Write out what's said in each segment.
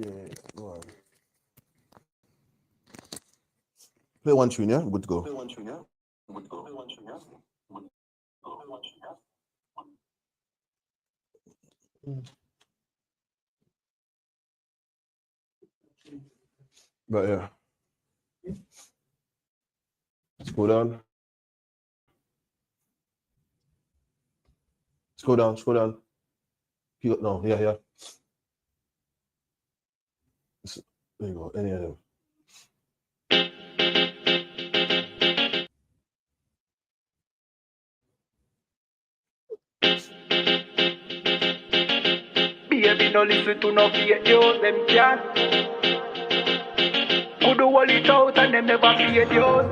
Yeah, go on. Play one tune, yeah? Good to go. Play one tune, yeah? Good to go. Play one tune, yeah? Good to go. Play one tune, yeah? But yeah. Scroll down. Scroll down, scroll down. No, yeah. There you go, any of them. Baby, no listen to no fake news, them can't. Could hold it out and them never fake news.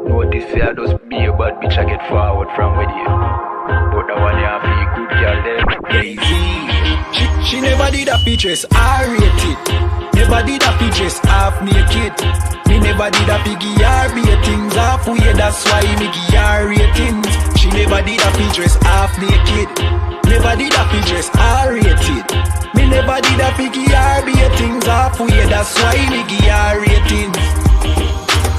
Notice I just be a bad bitch, I get forward from with you. But the one you have feel good girl, them easy. She never did a features, R-rated. Never did a features, half naked. Me never did a piggy R-ratings, half way, that's why me give R-ratings. She never did a features, half naked. Never did a features, R-rated. Me never did a piggy R-ratings, half way, that's why me give R-ratings.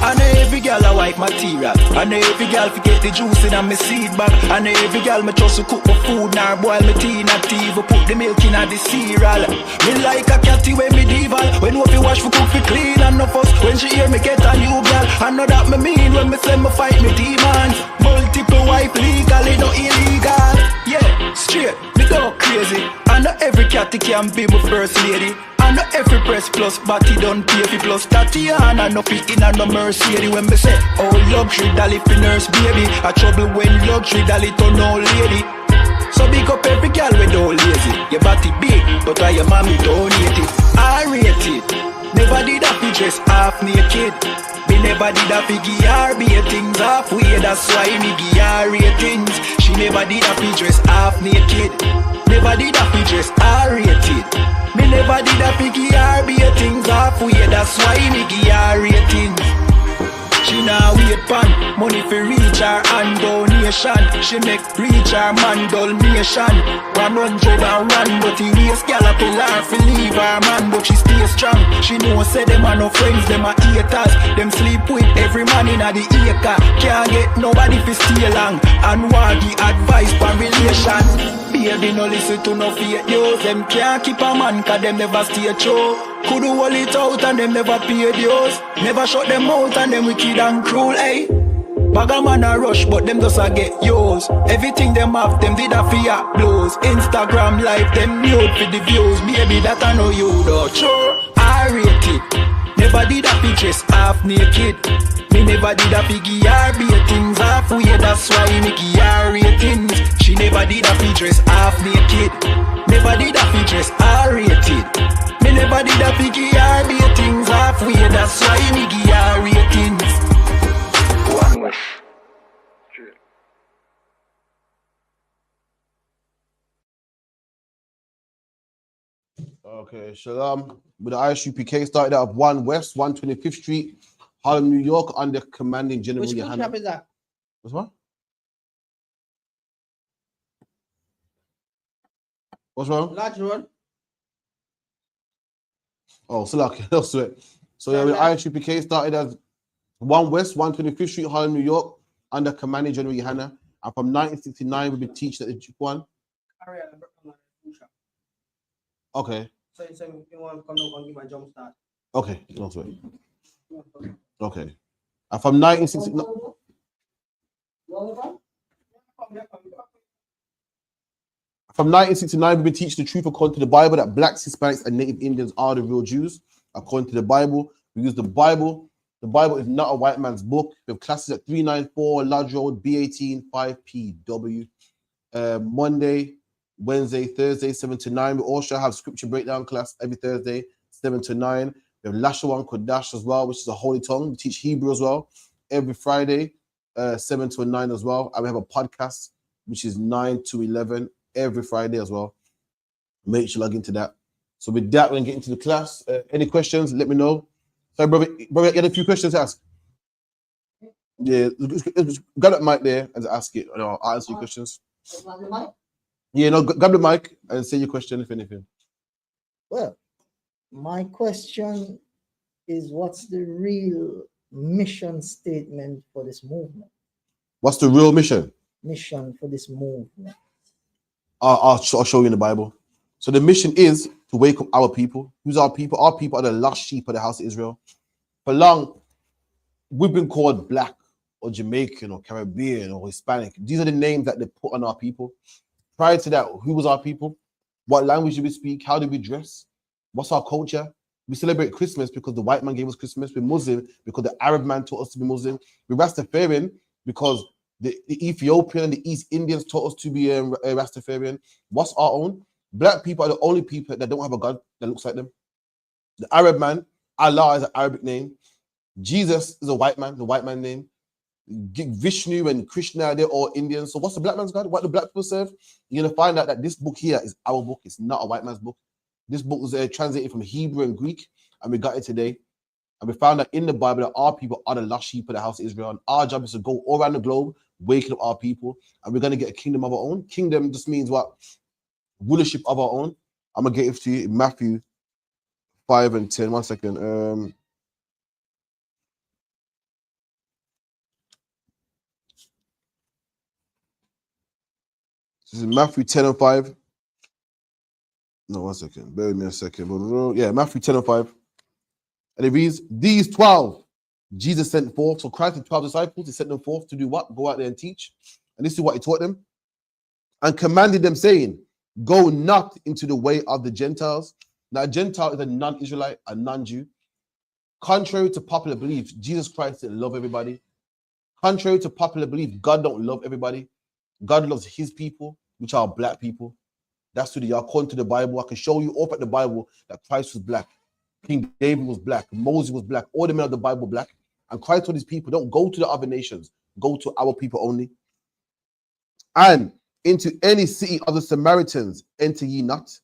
I know every girl I wipe material. I know every girl forget the juice in my seed bag. I know every girl me trust to cook my food, nor boil my tea, not even put the milk in the cereal. Me like a catty when me dival. When we wash for cook for clean and no fuss. When she hear me get a new girl, I know that me mean when me say me fight me demons. Multiple wife legally, no illegal. Yeah, straight, me go crazy. I know every catty can be my first lady. I know every press plus body done pay for plus Tatiana no fit in and no Mercedes. When me say oh luxury dolly for nurse baby, a trouble when luxury dolly turn old lady. So big up every girl with no lazy. Your body big, but why your mommy donate it? I rate it. Never did a dress half naked. Me never did a figgy RBA things halfway. That's why me give her ratings. She never did a dress half naked. Never did a dress R-rated. Me never did a piggy RBA things halfway. That's why me give her ratings. She now wait pan money for reach her and donation. She make reach her man donation. 100 and run, but he race gallop her for leave her man, but she stay strong. She know say them are no friends, them are haters. Them sleep with every man in the acre. Can't get nobody for stay long and want the advice for relation. Baby, no listen to no fake news. Them can't keep a man cause them never stay true. Could hold it out and them never pay dues. Never shut them out and them wicked and cruel, eh? Bag a man a rush but them just a get yours. Everything them have them did a fear blows. Instagram live them nude for the views. Baby that I know you though. Sure, I rate it. Never did a pictures half naked. Me never did a piggy RBA things halfway. That's why me give her ratings. She never did a pictures half naked. Never did a pictures R-rated. Me never did a piggy RBA things halfway. That's why me give her ratings. One wish. Okay, Shalom. With the ISUPK started out of 1 West, 125th Street, Harlem, New York, under Commanding General Which Yohana. book is that? What's what? What's wrong? Large Road. Oh, so lucky. That's it. So yeah, with ISUPK started as 1 West, 125th Street, Harlem, New York, under Commanding General Yohana. And from 1969, we've been teaching at the one. Okay. So you want to come down and give my jump start? Okay, that's right. Okay. And from 1969. From 1969, we've been teaching the truth according to the Bible that blacks, Hispanics, and Native Indians are the real Jews. According to the Bible, we use the Bible. The Bible is not a white man's book. We have classes at 394 Lodge Road, B18, 5PW. Monday, Wednesday, Thursday, 7 to 9. We also have scripture breakdown class every Thursday, 7 to 9. We have Lashawan Kodash as well, which is a holy tongue. We teach Hebrew as well every Friday, 7 to 9 as well. And we have a podcast, which is 9 to 11 every Friday as well. Make sure you log into that. So with that, we're going to get into the class. Any questions, let me know. Sorry, brother, you had a few questions to ask? Yeah, grab that mic there and ask it. I'll answer your questions. Yeah, no, grab the mic and say your question, if anything. Well, my question is, what's the real mission statement for this movement? What's the real mission? Mission for this movement. I'll show you in the Bible. So the mission is to wake up our people. Who's our people? Our people are the lost sheep of the house of Israel. For long, we've been called black or Jamaican or Caribbean or Hispanic. These are the names that they put on our people. Prior to that, who was our people? What language did we speak? How did we dress? What's our culture? We celebrate Christmas because the white man gave us Christmas. We're Muslim because the Arab man taught us to be Muslim. We're Rastafarian because the Ethiopian and the East Indians taught us to be a Rastafarian. What's our own? Black people are the only people that don't have a God that looks like them. The Arab man, Allah is an Arabic name. Jesus is a white man, the white man name. Vishnu and Krishna, they're all Indians. So what's the black man's God? What do black people serve? You're going to find out that this book here is our book. It's not a white man's book. This book was translated from Hebrew and Greek, and we got it today. And we found that in the Bible that our people are the lost sheep of the house of Israel. And our job is to go all around the globe, waking up our people. And we're going to get a kingdom of our own. Kingdom just means what? Rulership of our own. I'm going to get it to you in Matthew 5 and 10. 1 second. This is Matthew 10 and 5. No, 1 second. Bear with me a second. Yeah, Matthew 10 and 5. And it reads, these 12 Jesus sent forth. So Christ had 12 disciples. He sent them forth to do what? Go out there and teach. And this is what he taught them. And commanded them, saying, go not into the way of the Gentiles. Now, a Gentile is a non-Israelite, a non-Jew. Contrary to popular belief, Jesus Christ didn't love everybody. Contrary to popular belief, God don't love everybody. God loves his people, which are black people. That's who they are. According to the Bible, I can show you up at the Bible that Christ was black. King David was black. Moses was black. All the men of the Bible were black. And Christ told his people, don't go to the other nations. Go to our people only. And into any city of the Samaritans enter ye not,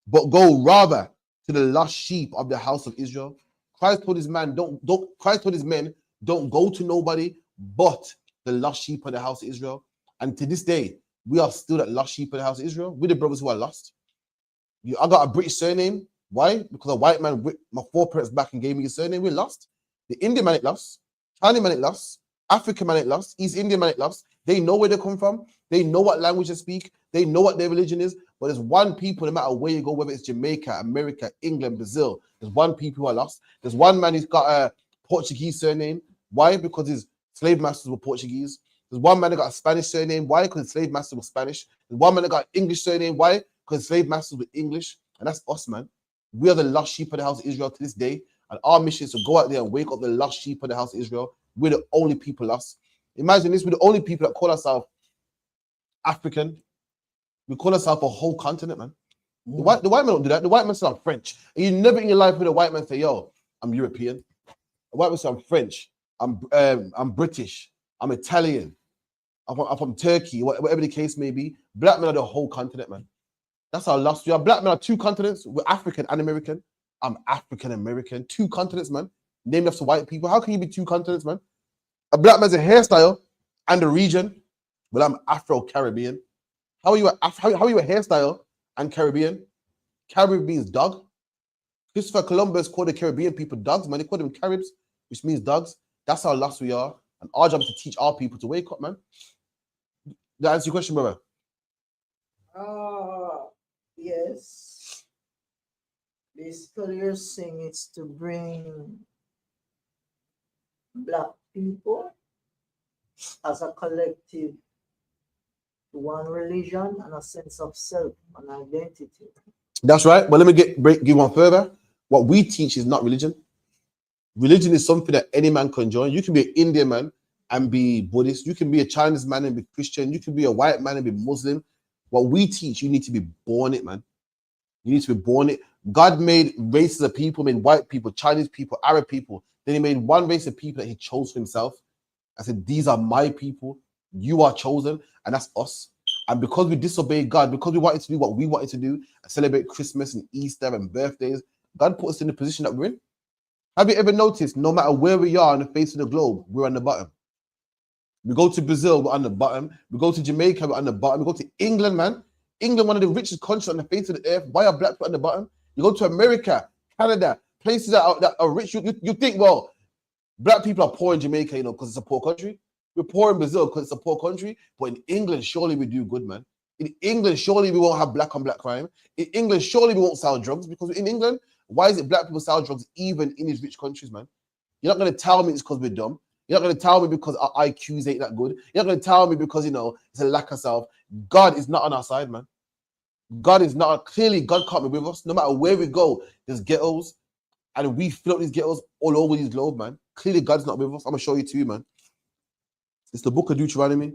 but go rather to the lost sheep of the house of Israel. Christ told his men, don't go to nobody but the lost sheep of the house of Israel. And to this day, we are still that lost sheep of the house of Israel. We're the brothers who are lost. I got a British surname. Why? Because a white man with my foreparents back and gave me a surname. We're lost. The Indian man ain't lost. Chinese man ain't lost. African man ain't lost. East Indian man ain't lost. They know where they come from. They know what language they speak. They know what their religion is. But there's one people, no matter where you go, whether it's Jamaica, America, England, Brazil, there's one people who are lost. There's one man who's got a Portuguese surname. Why? Because his slave masters were Portuguese. There's one man that got a Spanish surname. Why? Because his slave masters were Spanish. There's one man that got an English surname. Why? Because slave masters were English. And that's us, man. We are the lost sheep of the house of Israel to this day. And our mission is to go out there and wake up the lost sheep of the house of Israel. We're the only people lost. Imagine this, we're the only people that call ourselves African. We call ourselves a whole continent, man. The white man don't do that. The white man says I'm French. And you never in your life heard a white man say, yo, I'm European. A white man says I'm French. I'm British. I'm Italian. I'm from Turkey, whatever the case may be. Black men are the whole continent, man. That's how lost we are. Black men are two continents. We're African and American. I'm African American. Two continents, man. Named after white people. How can you be two continents, man? A black man's a hairstyle and a region. Well, I'm Afro-Caribbean. How are you a hairstyle and Caribbean? Caribbean means dog. Christopher Columbus called the Caribbean people dogs, man. They called them Caribs, which means dogs. That's how lost we are. And our job is to teach our people to wake up, man. Did that answer your question, brother? Yes. Basically, you're saying it's to bring black people as a collective to one religion and a sense of self and identity. That's right. But let me give one further. What we teach is not religion. Religion is something that any man can join. You can be an Indian man and be Buddhist. You can be a Chinese man and be Christian. You can be a white man and be Muslim. What we teach, you need to be born it, man. You need to be born it. God made races of people, made white people, Chinese people, Arab people. Then he made one race of people that he chose for himself. I said, these are my people. You are chosen, and that's us. And because we disobeyed God, because we wanted to do what we wanted to do, and celebrate Christmas and Easter and birthdays, God put us in the position that we're in. Have you ever noticed, no matter where we are on the face of the globe, we're on the bottom? We go to Brazil, we're on the bottom. We go to Jamaica, we're on the bottom. We go to England, man. England, one of the richest countries on the face of the earth. Why are black people on the bottom? You go to America, Canada, places that are rich. You think, well, black people are poor in Jamaica, you know, because it's a poor country. We're poor in Brazil because it's a poor country. But in England, surely we do good, man. In England, surely we won't have black on black crime. In England, surely we won't sell drugs, because in England, why is it black people sell drugs even in these rich countries, man? You're not going to tell me it's because we're dumb. You're not going to tell me because our IQs ain't that good. You're not going to tell me because, you know, it's a lack of self. God is not on our side, man. God is not. Clearly, God can't be with us. No matter where we go, there's ghettos. And we fill up these ghettos all over this globe, man. Clearly, God's not with us. I'm going to show you to you, man. It's the book of Deuteronomy.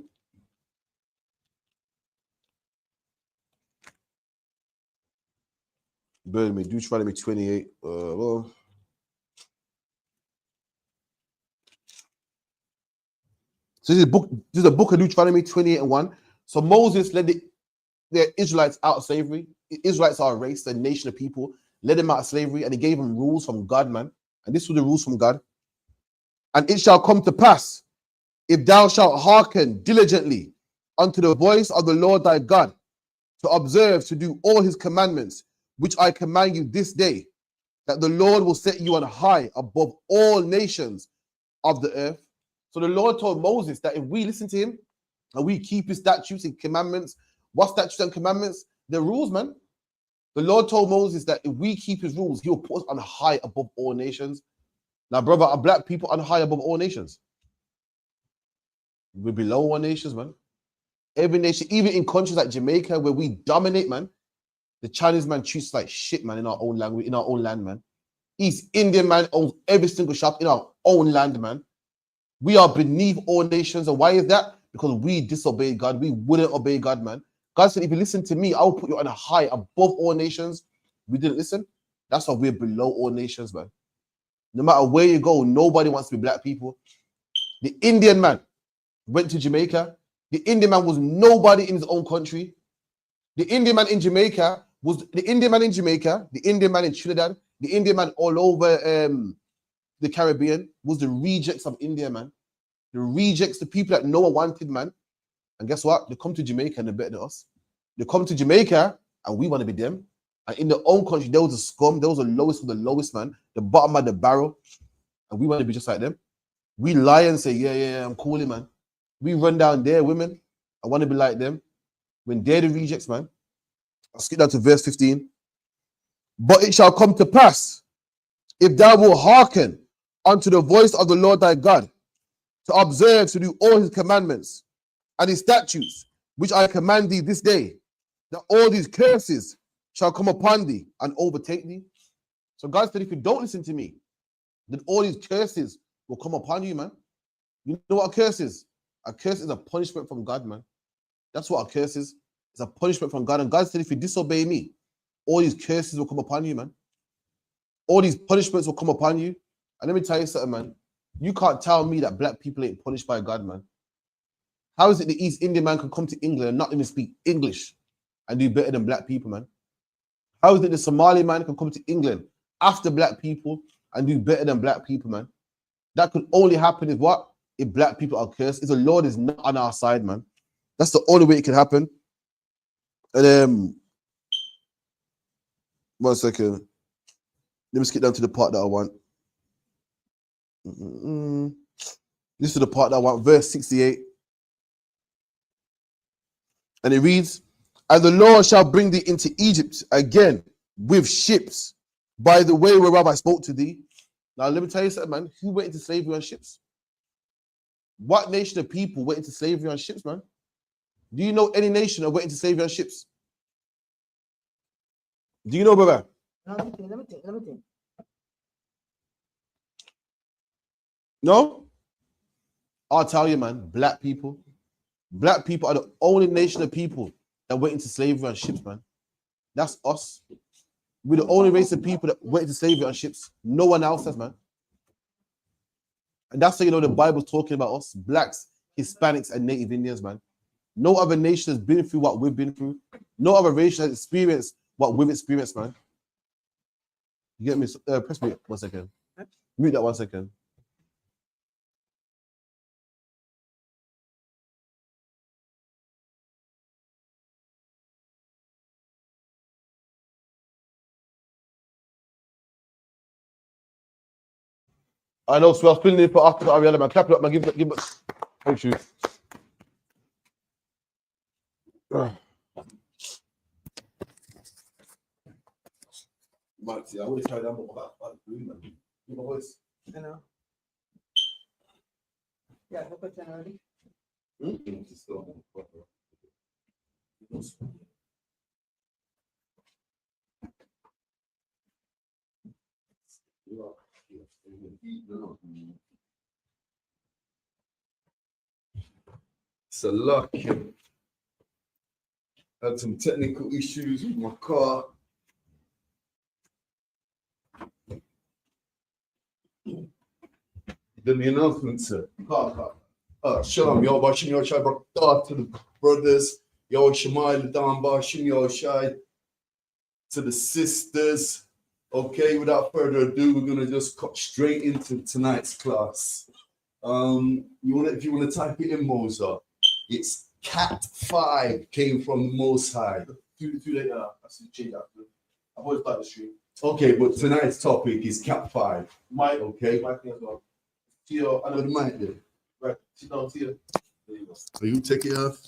Bear with me. Deuteronomy 28. So this is the book of Deuteronomy 28 and 1. So Moses led the Israelites out of slavery. The Israelites are a race, a nation of people. Led them out of slavery, and he gave them rules from God, man. And this were the rules from God. And it shall come to pass, if thou shalt hearken diligently unto the voice of the Lord thy God, to observe to do all his commandments, which I command you this day, that the Lord will set you on high above all nations of the earth. So the Lord told Moses that if we listen to him and we keep his statutes and commandments, what statutes and commandments? The rules, man. The Lord told Moses that if we keep his rules, he will put us on high above all nations. Now, brother, are black people on high above all nations? We're below all nations, man. Every nation, even in countries like Jamaica, where we dominate, man, the Chinese man treats us like shit, man, in our own language, in our own land, man. East Indian man owns every single shop in our own land, man. We are beneath all nations. And why is that? Because we disobey God. We wouldn't obey God, man. God said, if you listen to me, I will put you on a high above all nations. We didn't listen. That's why we're below all nations, man. No matter where you go, nobody wants to be black people. The Indian man went to Jamaica. The Indian man was nobody in his own country. The Indian man in Jamaica was the Indian man in Jamaica, the Indian man in Trinidad, the Indian man all over the Caribbean was the rejects of India, man. The rejects, the people that no one wanted, man. And guess what? They come to Jamaica and they're better than us. They come to Jamaica and we want to be them. And in their own country, there was a scum, there was the lowest of the lowest, man, the bottom of the barrel. And we want to be just like them. We lie and say, yeah, I'm cool, man. We run down their women. I want to be like them. When they're the rejects, man. I'll skip down to verse 15. But it shall come to pass, if thou wilt hearken unto the voice of the Lord thy God, to observe to do all his commandments and his statutes, which I command thee this day, that all these curses shall come upon thee and overtake thee. So God said, if you don't listen to me, then all these curses will come upon you, man. You know what a curse is? A curse is a punishment from God, man. That's what a curse is. It's a punishment from God. And God said, if you disobey me, all these curses will come upon you, man. All these punishments will come upon you. And let me tell you something, man. You can't tell me that black people ain't punished by God, man. How is it the East Indian man can come to England and not even speak English and do better than black people, man? How is it the Somali man can come to England after black people and do better than black people, man? That could only happen if what? If black people are cursed. If the Lord is not on our side, man. That's the only way it can happen. And 1 second. Let me skip down to the part that I want. This is the part that I want, verse 68. And it reads, and the Lord shall bring thee into Egypt again with ships by the way whereof I spoke to thee. Now, let me tell you something, man. Who went into slavery on ships? What nation of people went into slavery on ships, man? Do you know any nation that went into slavery on ships? Do you know, brother? Let me think. No? I'll tell you, man. Black people. Black people are the only nation of people that went into slavery on ships, man. That's us. We're the only race of people that went into slavery on ships. No one else has, man. And that's how you know the Bible's talking about us, blacks, Hispanics, and Native Indians, man. No other nation has been through what we've been through. No other race has experienced what we've experienced, man. You get me? Press me 1 second. Mute that 1 second. I know, so I was feeling it for after Ariana, man. Clap it up, man. Give it. Thank you. Maxie, I always try that more about green, man. Give my voice. You know. Yeah, look at that already. It's a luck. Had some technical issues with my car. Did the announcement, sir. Shalom, yo, Bashim Yo Shai, to the brothers, yo, Shemai, Ladan, Bashim Yo Shai, to the sisters. Okay, without further ado, we're gonna just cut straight into tonight's class. If you wanna type it in, Mosa, it's Cat 5 came from the Most High. Too late, I should change that. I've always started the stream. Okay, but tonight's topic is Cat 5. Mike, Okay. Mike as well. Tio, I know What might do? right. Sit down, Tio. There you go. So you take it off.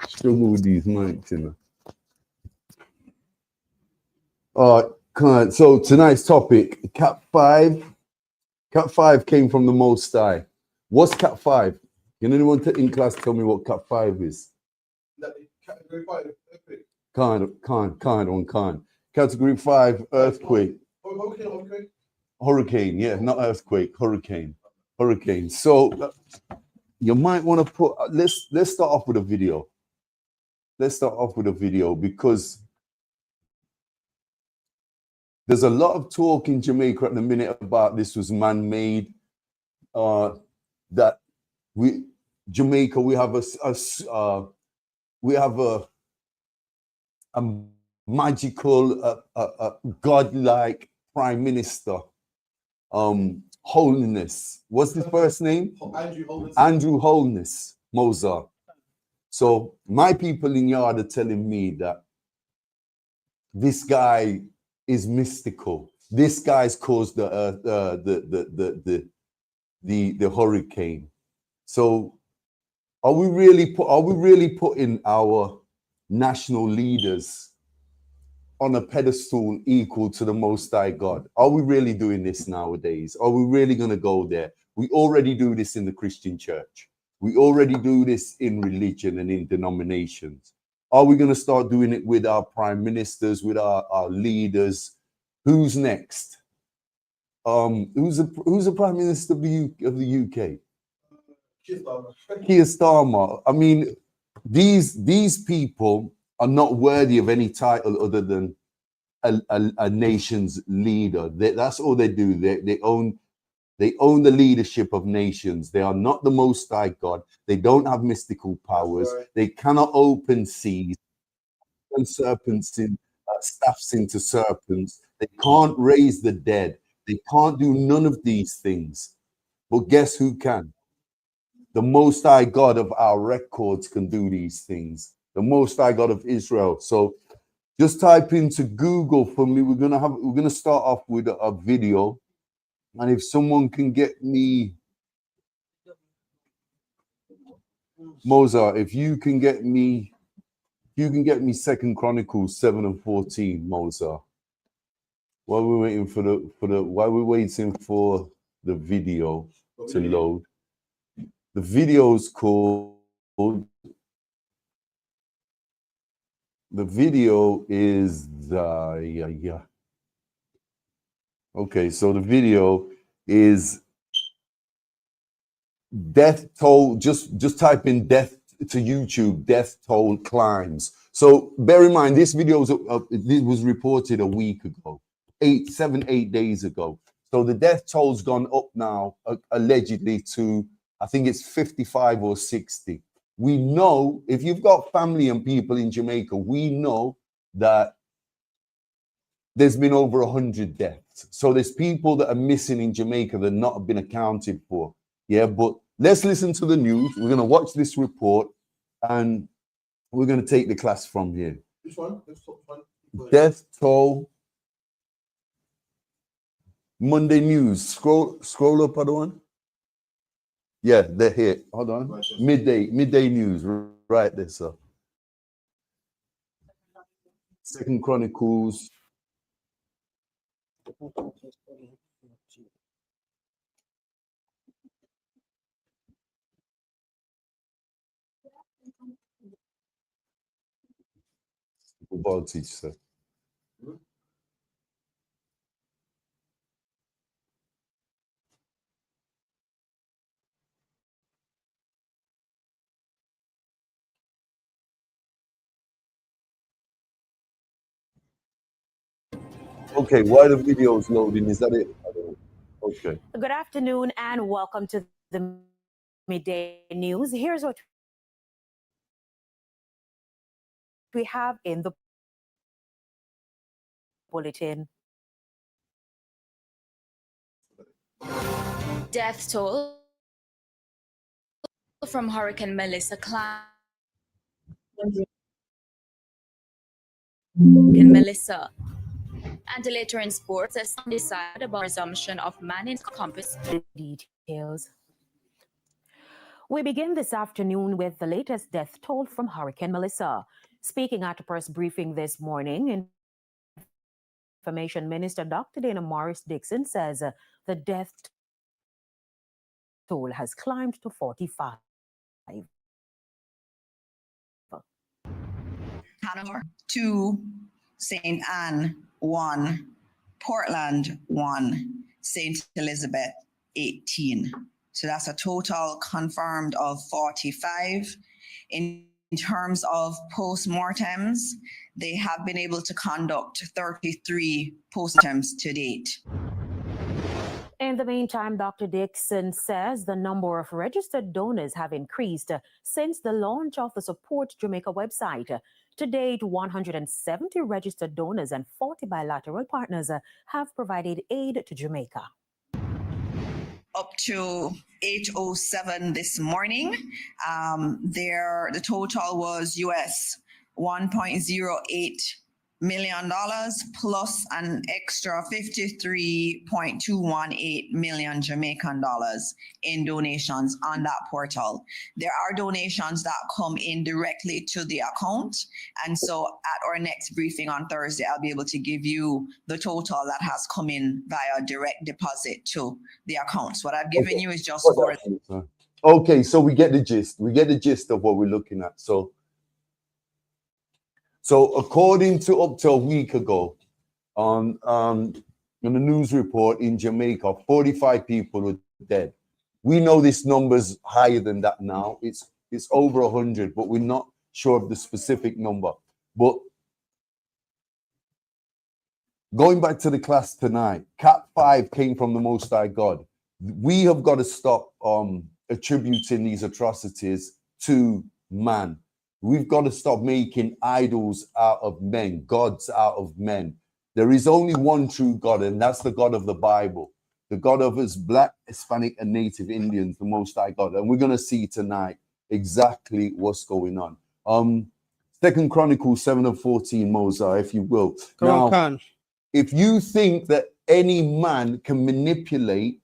Struggle with these mics, you know. So tonight's topic, Cat 5. Cat 5 came from the Most High. What's Cat 5? Can anyone in class tell me what Cat 5 is? Category 5, earthquake. Can't. Category 5, earthquake. Okay. Hurricane, yeah, not earthquake, hurricane. So you might want to put, let's start off with a video. Because there's a lot of talk in Jamaica at the minute about this was man-made. That Jamaica, we have a magical, godlike prime minister. Holiness. What's his first name? Andrew Holiness, Mozart. So my people in Yard are telling me that this guy is mystical. This guy's caused the hurricane. So are we really putting our national leaders on a pedestal equal to the Most High God? Are we really doing this nowadays? Are we really going to go there? We already do this in the Christian church. We already do this in religion and in denominations. Are we going to start doing it with our prime ministers, with our leaders? Who's next? Who's the prime minister of the UK? Keir Starmer. I mean, these people are not worthy of any title other than a nation's leader. That's all they do. They own the leadership of nations. They are not the Most High God. They don't have mystical powers. Right. They cannot open seas and serpents in staffs into serpents. They can't raise the dead. They can't do none of these things. But guess who can? The Most High God of our records can do these things. The Most High God of Israel. So just type into Google for me. We're gonna start off with a video. And if someone can get me, Mozart, if you can get me 2 Chronicles 7:14, Mozart. While we're waiting for the video to load. The video's called. The video is Okay, so the video is death toll. Just type in death to YouTube. Death toll climbs. So bear in mind, this video was reported a week ago, 8 days ago. So the death toll's gone up now, allegedly to, I think it's 55 or 60. We know, if you've got family and people in Jamaica, we know that there's been over 100 deaths. So there's people that are missing in Jamaica that not been accounted for. Yeah, but let's listen to the news. We're going to watch this report and we're going to take the class from here. Which one? Death toll Monday news. Scroll up, other one. Yeah, they're here. Hold on. Midday news. Right there, sir. Second Chronicles. Voltage, sir. Okay, why the video's loading? Is that it? I don't know. Okay. Good afternoon and welcome to the midday news. Here's what we have in the bulletin. Death toll from Hurricane Melissa climbed. Melissa. And later in sports, as some decided about resumption of man-in compass. Details. We begin this afternoon with the latest death toll from Hurricane Melissa. Speaking at a press briefing this morning, Information Minister Dr. Dana Morris Dixon says the death toll has climbed to 45. Hanover 2, St. Anne 1, Portland 1, St. Elizabeth 18. So that's a total confirmed of 45. In terms of post-mortems, they have been able to conduct 33 post-mortems to date. In the meantime, Dr. Dixon says the number of registered donors have increased since the launch of the Support Jamaica website. To date, 170 registered donors and 40 bilateral partners have provided aid to Jamaica. Up to 8:07 this morning, the total was US $1.08 million plus an extra 53.218 million Jamaican dollars in donations on that portal. There are donations that come in directly to the account, and so at our next briefing on Thursday, I'll be able to give you the total that has come in via direct deposit to the accounts. What I've given you is just for. Okay, so we get the gist. We get the gist of what we're looking at. So according to up to a week ago, on the news report in Jamaica, 45 people were dead. We know this number's higher than that now. It's over 100, but we're not sure of the specific number. But going back to the class tonight, Cat 5 came from the Most High God. We have got to stop attributing these atrocities to man. We've got to stop making idols out of men, gods out of men. There is only one true God, and that's the God of the Bible, the God of us Black, Hispanic, and Native Indians, the Most High God. And we're going to see tonight exactly what's going on. Second Chronicles 7:14, Moses, if you will. Come on. If you think that any man can manipulate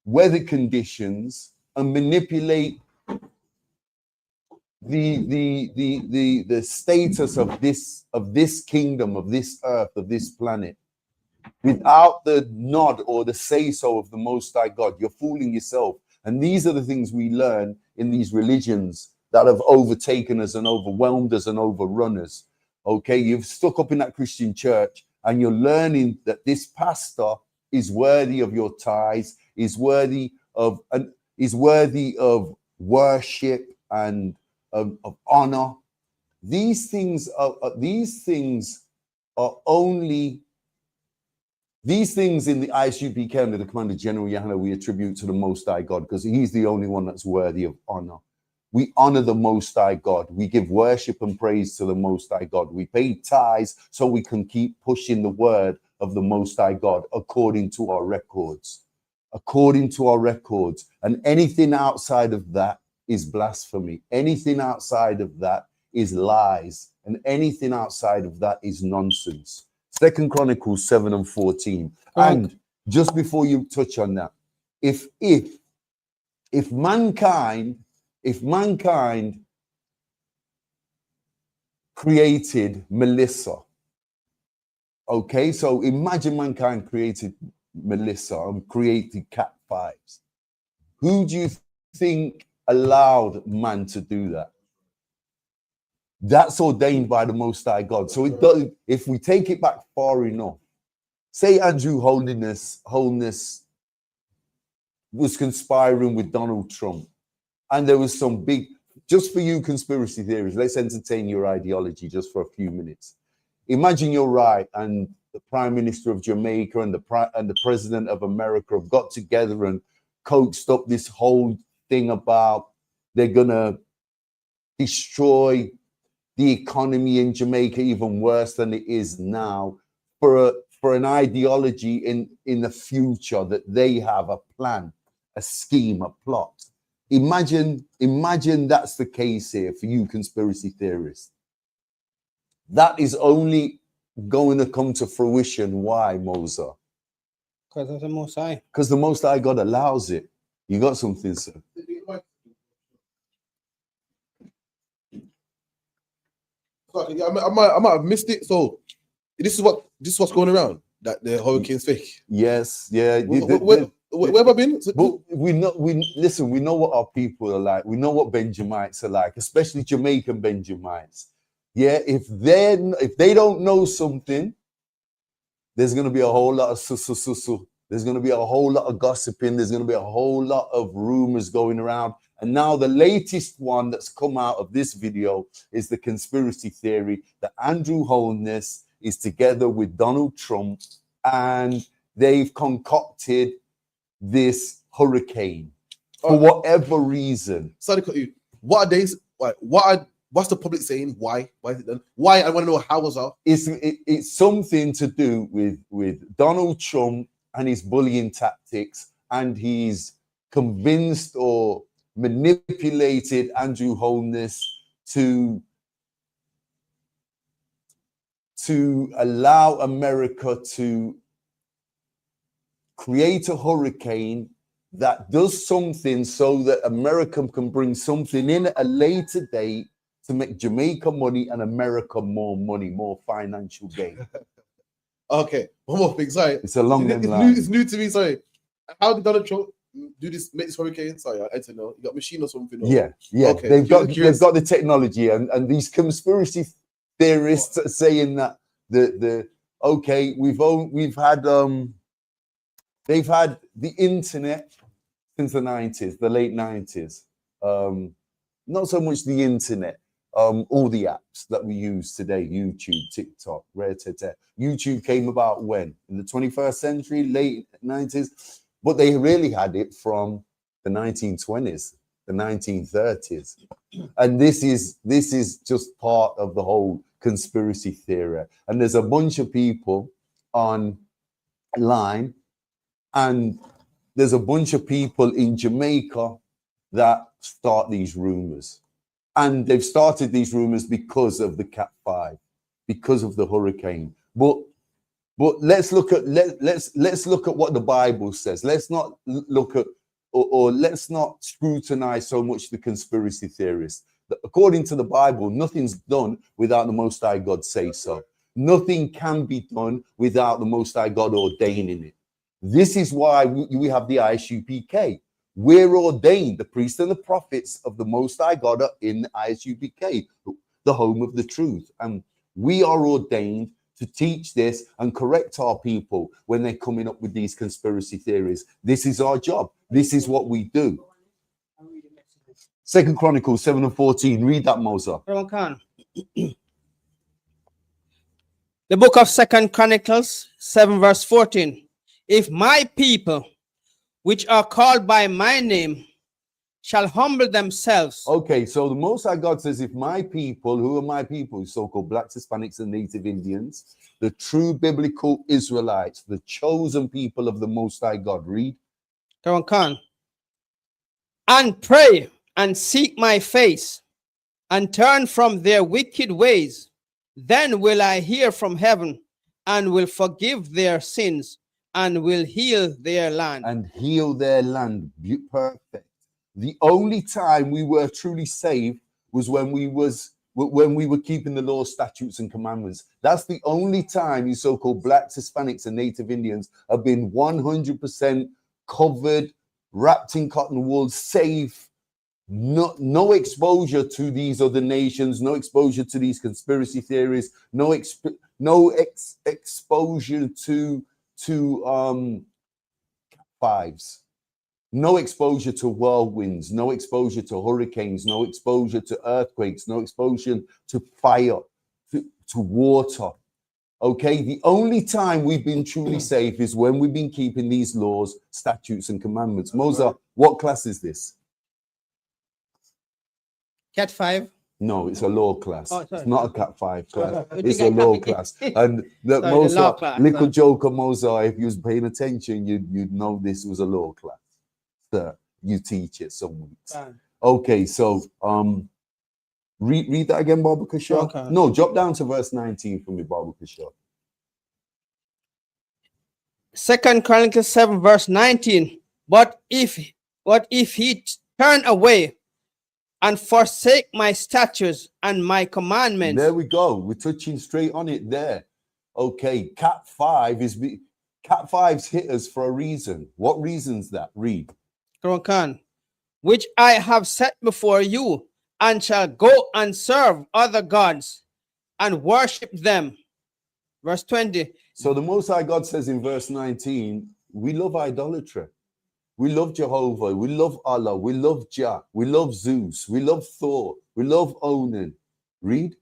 weather conditions and manipulate the status of this kingdom, of this earth, of this planet, without the nod or the say-so of the Most High God, you're fooling yourself. And these are the things we learn in these religions that have overtaken us and overwhelmed us and overrun us. Okay, you've stuck up in that Christian church and you're learning that this pastor is worthy of your tithes, is worthy of worship and of honor. These things in the ISUPK under the Commander General Yahana we attribute to the Most High God, because he's the only one that's worthy of honor. We honor the Most High God. We give worship and praise to the Most High God. We pay tithes so we can keep pushing the word of the Most High God according to our records. According to our records. And anything outside of that is blasphemy. Anything outside of that is lies. And anything outside of that is nonsense. Second Chronicles 7:14. And just before you touch on that, if mankind created Melissa, okay, so imagine mankind created Melissa and created Cat 5s. Who do you think allowed man to do that? That's ordained by the Most High God. So it does. If we take it back far enough, say Andrew Holness was conspiring with Donald Trump, and there was some big, just for you conspiracy theories, let's entertain your ideology just for a few minutes. Imagine you're right, and the Prime Minister of Jamaica and the President of America have got together and coaxed up this whole thing about they're gonna destroy the economy in Jamaica even worse than it is now for an ideology in the future, that they have a plan, a scheme, a plot. Imagine that's the case here for you conspiracy theorists. That is only going to come to fruition. Why, Moser? Because of the Most High. Because the Most High God allows it. You got something, sir? I might have missed it. So this is what's going around. That the hurricane's fake. Yes, yeah. Where have I been? But we know what our people are like. We know what Benjamites are like, especially Jamaican Benjamites. Yeah, if they don't know something, there's gonna be a whole lot of there's gonna be a whole lot of gossiping. There's gonna be a whole lot of rumors going around. And now the latest one that's come out of this video is the conspiracy theory that Andrew Holness is together with Donald Trump, and they've concocted this hurricane for whatever reason. Sorry to cut you. What are they? What's the public saying? Why? Why is it done? Why? I want to know how was that. It's something to do with Donald Trump and his bullying tactics, and he's convinced or manipulated Andrew Holness to allow America to create a hurricane that does something so that America can bring something in at a later date to make Jamaica money and America more money, more financial gain. Okay, one more thing. Sorry, it's a long line. It's new to me. Sorry, how did Donald Trump do this? Make this hurricane? Sorry, I don't know. You got machine or something? Or? Yeah. Okay. They've got the technology, and these conspiracy theorists are saying that they've had the internet since the 90s, the late 90s. Not so much the internet, all the apps that we use today, YouTube, TikTok, YouTube came about when? In the 21st century, late 90s, but they really had it from the 1920s, the 1930s. And this is just part of the whole conspiracy theory. And there's a bunch of people online, and there's a bunch of people in Jamaica that start these rumors. And they've started these rumors because of the Cat 5, because of the hurricane. But let's look at what the Bible says. Let's not look at or let's not scrutinize so much the conspiracy theorists. According to the Bible, nothing's done without the Most High God say so. Nothing can be done without the Most High God ordaining it. This is why we have the ISUPK. We're ordained, the priests and the prophets of the Most High God are in the ISUPK, the home of the truth. And we are ordained to teach this and correct our people when they're coming up with these conspiracy theories. This is our job. This is what we do. 2 Chronicles 7:14. Read that, Moser. The book of 2 Chronicles 7:14. If my people, which are called by my name, shall humble themselves. Okay, so the Most High God says, if my people, who are my people, so-called blacks, Hispanics, and Native Indians, the true biblical Israelites, the chosen people of the Most High God, read. Come on. And pray and seek my face and turn from their wicked ways, then will I hear from heaven and will forgive their sins and will heal their land. And heal their land. Perfect. The only time we were truly saved was when we were keeping the law, statutes, and commandments. That's the only time you so-called blacks, Hispanics, and Native Indians have been 100% covered, wrapped in cotton wool, safe. No exposure to these other nations, no exposure to these conspiracy theories, no exposure to fives, no exposure to whirlwinds, no exposure to hurricanes, no exposure to earthquakes, no exposure to fire, to water. Okay, the only time we've been truly safe is when we've been keeping these laws, statutes, and commandments. Mozart, what class is this? Cat 5. No, it's a law class. Oh, sorry. It's not a Cat 5 class. Okay. It's a law class. And the Sorry, Mozart, the law class, little sorry. joker Mozart, if you was paying attention, you'd know this was a law class. Sir, you teach it some weeks. Okay, so read that again, Baba Kashaw. Okay. No, drop down to verse 19 for me, Baba Kashaw. 2 Chronicles 7 verse 19. But if he turn away and forsake my statutes and my commandments. There we go. We're touching straight on it there. Okay, Cat 5's hit us for a reason. What reason's that? Read. Which I have set before you, and shall go and serve other gods and worship them. Verse 20. So the Most High God says in verse 19, we love idolatry. We love Jehovah. We love Allah. We love Jah. We love Zeus. We love Thor. We love Onan. Read.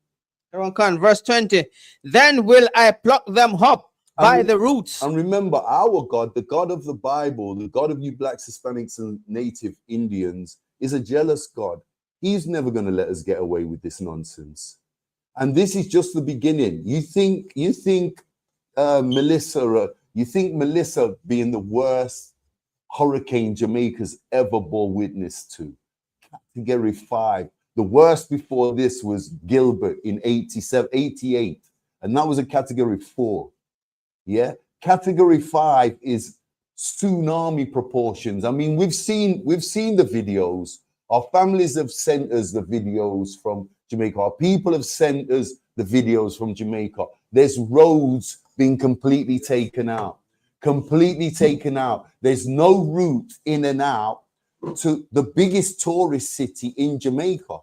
Verse 20. Then will I pluck them up by the roots. And remember, our God, the God of the Bible, the God of you blacks, Hispanics, and Native Indians, is a jealous God. He's never going to let us get away with this nonsense. And this is just the beginning. You think Melissa being the worst hurricane Jamaica's ever bore witness to. Category 5. The worst before this was Gilbert in 88. And that was a category 4. Yeah. Category 5 is tsunami proportions. I mean, we've seen the videos. Our families have sent us the videos from Jamaica. Our people have sent us the videos from Jamaica. There's roads being completely taken out. There's no route in and out to the biggest tourist city in Jamaica,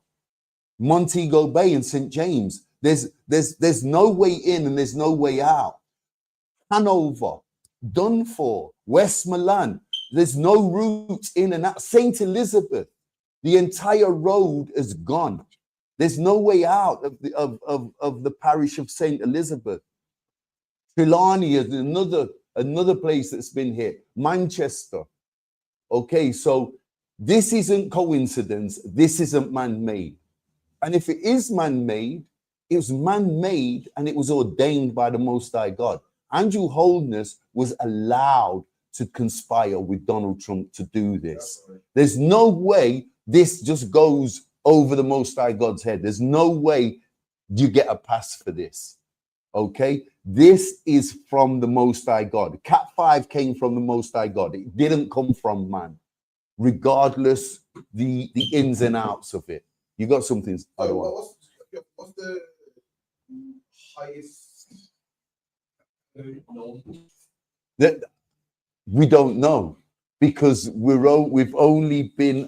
Montego Bay and St. James. There's no way in and there's no way out. Hanover, Dunfor, Westmoreland, there's no route in and out. St. Elizabeth, the entire road is gone. There's no way out of the parish of St. Elizabeth. Trelawney is another place that's been hit. Manchester. Okay, so this isn't coincidence. This isn't man-made. And if it is man-made, it was man-made and it was ordained by the Most High God. Andrew Holness was allowed to conspire with Donald Trump to do this. There's no way this just goes over the Most High God's head. There's no way you get a pass for this. Okay, this is from the Most High God. Cat 5 came from the Most High God. It didn't come from man, regardless the ins and outs of it. You got something? What's the highest? That we don't know, because we've only been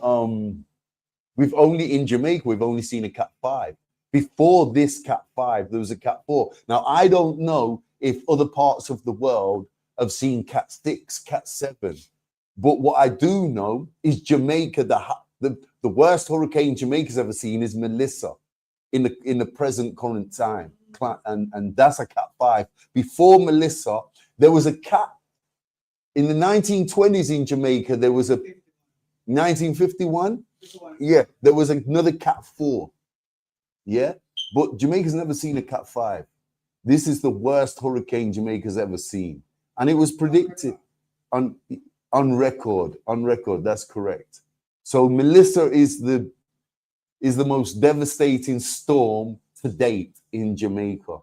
in Jamaica. We've only seen a Cat 5. Before this Cat 5, there was a Cat 4. Now, I don't know if other parts of the world have seen Cat 6, Cat 7. But what I do know is Jamaica, the worst hurricane Jamaica's ever seen is Melissa in the present current time. And that's a Cat 5. Before Melissa, there was a cat in the 1920s in Jamaica. There was a 1951. Yeah, there was another Cat 4. Yeah, but Jamaica's never seen a Cat 5. This is the worst hurricane Jamaica's ever seen, and it was predicted on record. That's correct. So Melissa is the most devastating storm to date in Jamaica.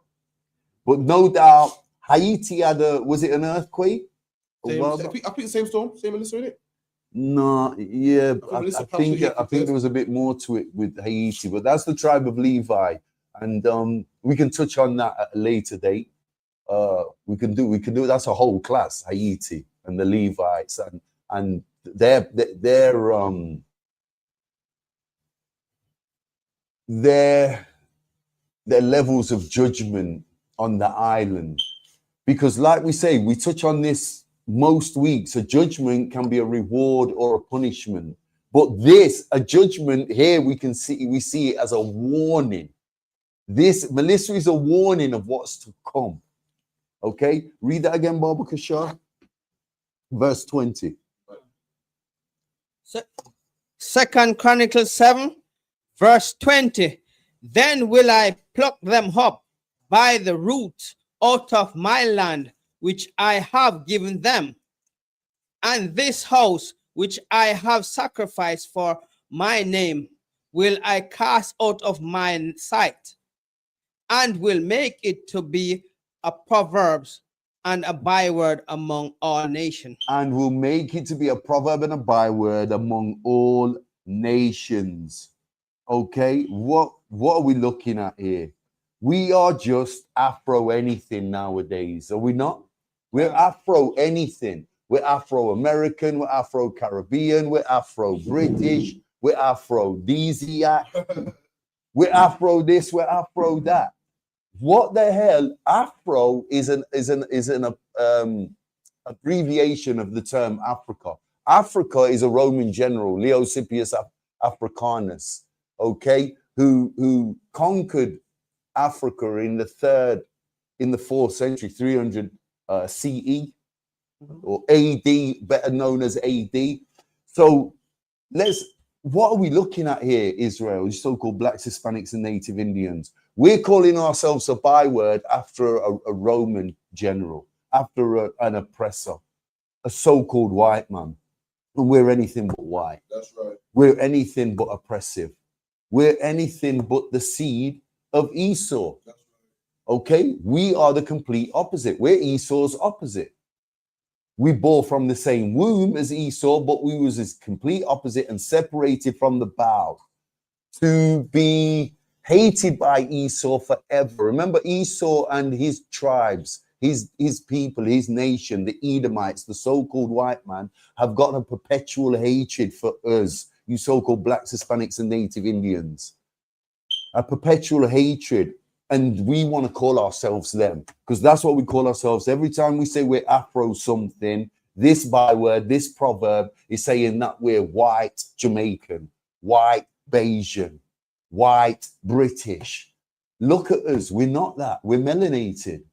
But no doubt, Haiti had was it an earthquake? I think same storm, same Melissa, innit? No, yeah, Melissa I passed think Haiti I think there was a bit more to it with Haiti, but that's the tribe of Levi, and we can touch on that at a later date. We can do that's a whole class, Haiti and the Levites and their levels of judgment on the island. Because like we say, we touch on this most weeks, a judgment can be a reward or a punishment. But a judgment here, we see it as a warning. This, Melissa, is a warning of what's to come. Okay, read that again, Baba Kashar. Verse 20. Second Chronicles 7, verse 20. Then will I pluck them up by the root out of my land, which I have given them, and this house which I have sacrificed for my name will I cast out of my sight, and will make it to be a proverb and a byword among all nations. And will make it to be a proverb and a byword among all nations. Okay, what are we looking at here? We are just Afro anything nowadays, are we not? We're Afro anything. We're Afro American, we're Afro Caribbean, we're Afro British, we're Afro Desiac, we're Afro this, we're Afro that. What the hell? Afro is an abbreviation of the term Africa. Africa is a Roman general, Leosipius Africanus, okay, who conquered Africa in the 4th century, 300 CE or AD, better known as AD. So what are we looking at here, Israel, these so-called Blacks, Hispanics, and Native Indians? We're calling ourselves a byword after a Roman general, after an oppressor, a so-called white man. And we're anything but white. That's right. We're anything but oppressive. We're anything but the seed of Esau. That's right. Okay? We are the complete opposite. We're Esau's opposite. We bore from the same womb as Esau, but we was his complete opposite and separated from the bough to be hated by Esau forever. Remember Esau and his tribes, his people, his nation, the Edomites, the so-called white man, have got a perpetual hatred for us, you so-called Blacks, Hispanics, and Native Indians. A perpetual hatred. And we want to call ourselves them, because that's what we call ourselves. Every time we say we're Afro something, this byword, this proverb is saying that we're white Jamaican, white Bayesian, white British. Look at us. We're not that. We're melanated.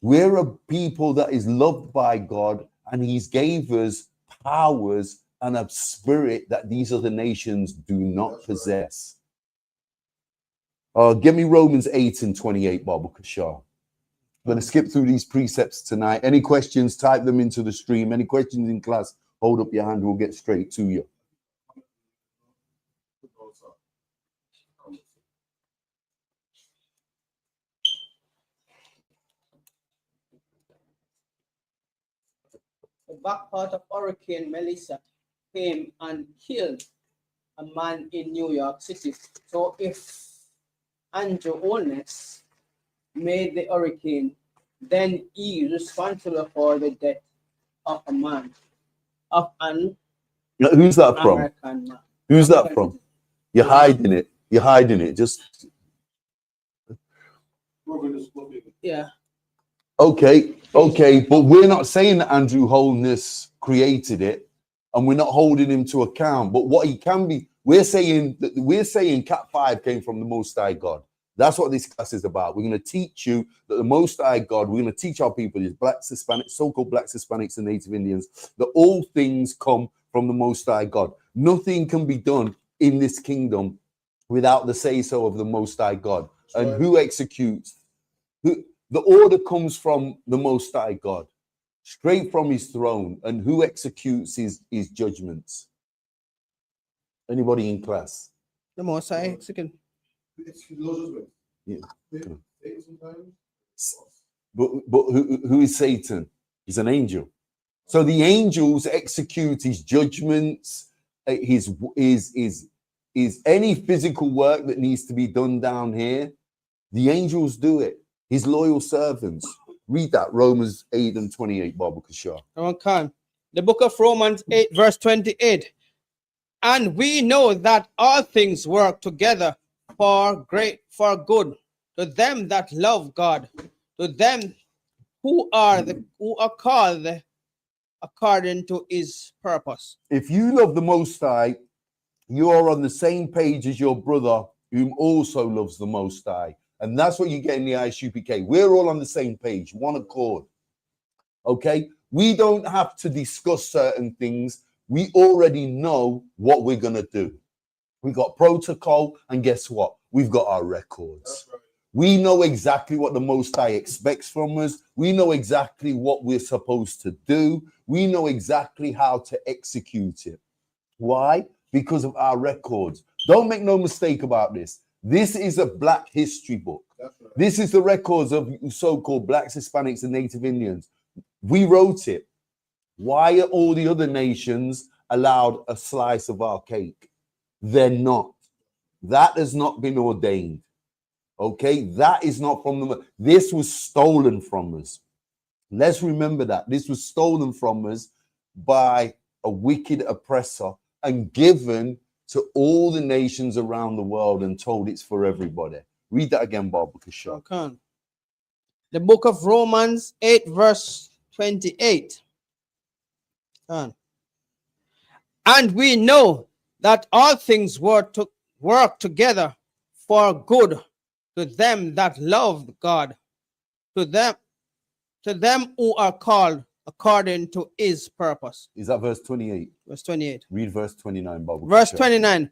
We're a people that is loved by God, and he's gave us powers and a spirit that these other nations do not possess. Give me Romans 8 and 28, Baba Kashar. I'm going to skip through these precepts tonight. Any questions, type them into the stream. Any questions in class, hold up your hand. We'll get straight to you. The back part of Hurricane Melissa came and killed a man in New York City. So if Andrew Holness made the hurricane, then he is responsible for the death of a man, of an Who's that from? American man. Who's that from? You're hiding it. You're hiding it. Just Yeah. okay. But we're not saying that Andrew Holness created it, and we're not holding him to account. But what he can be, we're saying Cat 5 came from the Most High God. That's what this class is about. We're going to teach you that the Most High God, we're going to teach our people, these Blacks, Hispanics, so-called Blacks, Hispanics, and Native Indians, that all things come from the Most High God. Nothing can be done in this kingdom without the say-so of the Most High God. And who executes? The order comes from the Most High God, straight from his throne. And who executes his judgments? Anybody in class? The Most High execute. Yeah. But who is Satan? He's an angel. So the angels execute his judgments, his any physical work that needs to be done down here. The angels do it. His loyal servants. Read that, Romans 8 and 28, Baba Kashar. Okay. The book of Romans 8, verse 28. And we know that all things work together for good to them that love God, to them who are called according to his purpose. If you love the Most High, you are on the same page as your brother, whom also loves the Most High. And that's what you get in the ISUPK. We're all on the same page, one accord. Okay? We don't have to discuss certain things. We already know what we're going to do. We got protocol, and guess what? We've got our records. Right. We know exactly what the Most High expects from us. We know exactly what we're supposed to do. We know exactly how to execute it. Why? Because of our records. Don't make no mistake about this. This is a Black history book. Right. This is the records of so-called Blacks, Hispanics, and Native Indians. We wrote it. Why are all the other nations allowed a slice of our cake? They're not. That has not been ordained. Okay? That is not from them. This was stolen from us. Let's remember that. This was stolen from us by a wicked oppressor and given to all the nations around the world and told it's for everybody. Read that again, Baba Kashar. Okay. The book of Romans 8, verse 28. And we know that all things work together for good to them that love God, to them who are called according to his purpose. Is that verse 28? Verse 28. Read verse 29, Baba. Verse 29.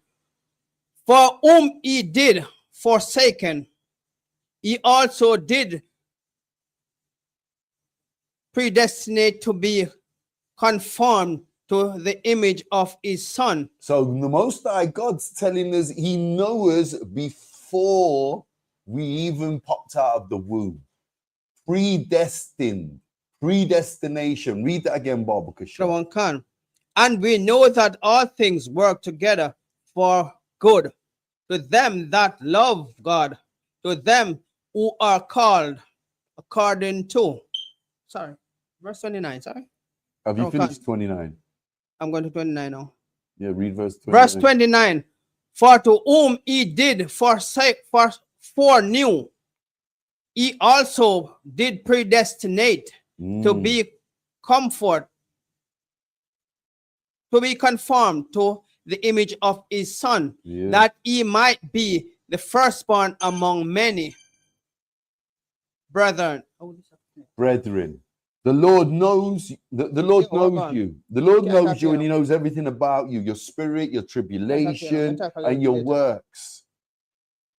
For whom he did forsaken, he also did predestinate to be conformed to the image of his son. So the Most High God's telling us he knows us before we even popped out of the womb. Predestined. Predestination. Read that again, Baba Kashar. And we know that all things work together for good to them that love God, to them who are called according to. Sorry, verse 29. Sorry. Have you finished 29? I'm going to 29 now. Yeah, read verse 29. Verse 29. For to whom he did foreknew, he also did predestinate to be conformed to the image of his son, that he might be the firstborn among many brethren. The Lord knows the Lord knows you. The Lord knows you, and he knows everything about you, your spirit, your tribulation, and your works.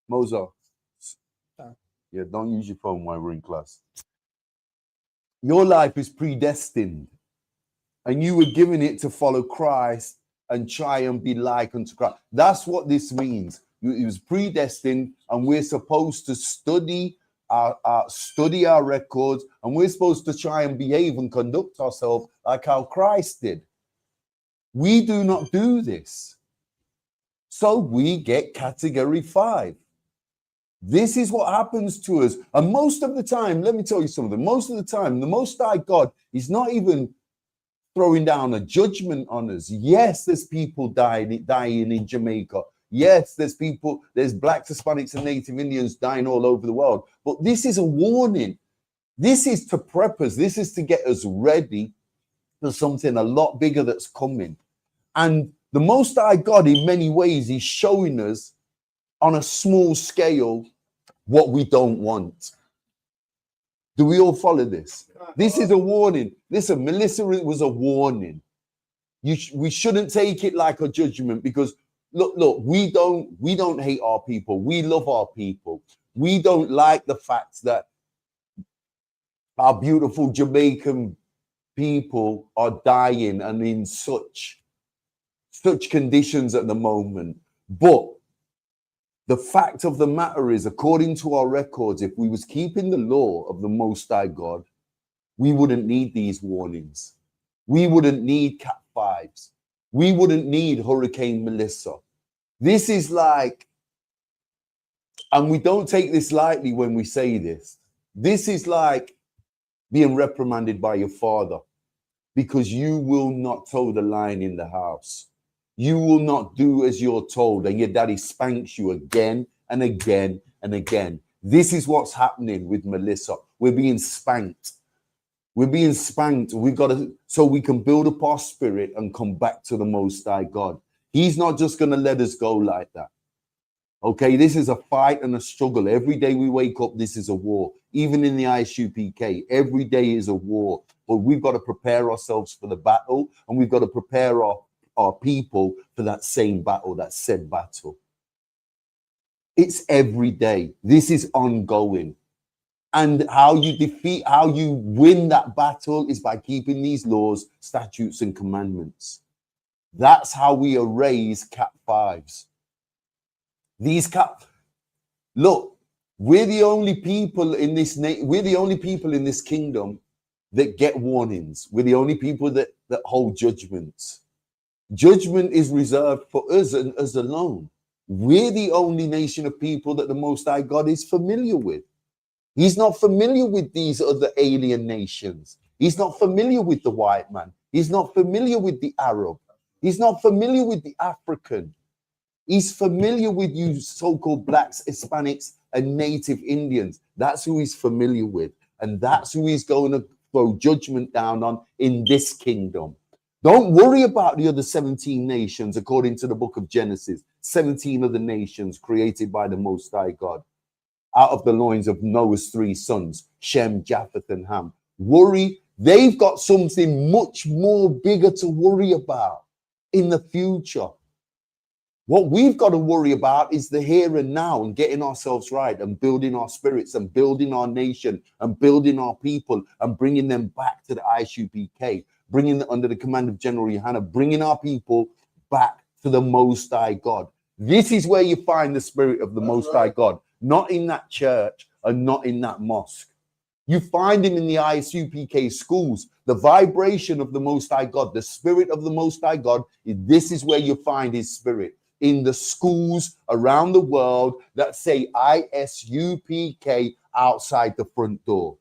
Moses. Yeah, don't use your phone while we're in class. Your life is predestined, and you were given it to follow Christ and try and be like unto Christ. That's what this means. It was predestined, and we're supposed to study our records, and we're supposed to try and behave and conduct ourselves like how Christ did. We do not do this, so we get category 5. This is what happens to us, and most of the time, let me tell you something. Most of the time, the Most High God is not even throwing down a judgment on us. Yes, there's people dying in Jamaica. Yes, there's Blacks, Hispanics, and Native Indians dying all over the world. But this is a warning. This is to prep us. This is to get us ready for something a lot bigger that's coming. And the Most High God, in many ways, is showing us on a small scale what we don't want. Do we all follow this? This is a warning. Listen, Melissa, it was a warning. We shouldn't take it like a judgment, because look, we don't hate our people. We love our people. We don't like the fact that our beautiful Jamaican people are dying and in such conditions at the moment. But the fact of the matter is, according to our records, if we was keeping the law of the Most High God, we wouldn't need these warnings. We wouldn't need Cat 5s. We wouldn't need Hurricane Melissa. This is like, and we don't take this lightly when we say this. This is like being reprimanded by your father because you will not toe the line in the house. You will not do as you're told, and your daddy spanks you again and again and again. This is what's happening with Melissa. We're being spanked. We're being spanked. We got to, so we can build up our spirit and come back to the Most High God. He's not just going to let us go like that. Okay, this is a fight and a struggle. Every day we wake up, this is a war. Even in the ISUPK, every day is a war. But we've got to prepare ourselves for the battle, and we've got to prepare our people for that same battle, that said battle. It's every day. This is ongoing. And how you win that battle is by keeping these laws, statutes, and commandments. That's how we erase Cat 5s. Look, we're the only people in this we're the only people in this kingdom that get warnings. We're the only people that hold judgments. Judgment is reserved for us and us alone. We're the only nation of people that the Most High God is familiar with. He's not familiar with these other alien nations. He's not familiar with the white man. He's not familiar with the Arab. He's not familiar with the African. He's familiar with you so-called blacks, Hispanics, and native Indians. That's who he's familiar with. And that's who he's going to throw judgment down on in this kingdom. Don't worry about the other 17 nations, according to the book of Genesis. 17 other nations created by the Most High God out of the loins of Noah's 3 sons, Shem, Japheth, and Ham. Worry, they've got something much more bigger to worry about in the future. What we've got to worry about is the here and now and getting ourselves right and building our spirits and building our nation and building our people and bringing them back to the ISUPK, bringing them under the command of General Yohana, bringing our people back to the Most High God. This is where you find the spirit of the Most High God, not in that church and not in that mosque. You find him in the ISUPK schools. The vibration of the Most High God, the spirit of the Most High God, this is where you find his spirit. In the schools around the world that say ISUPK outside the front door.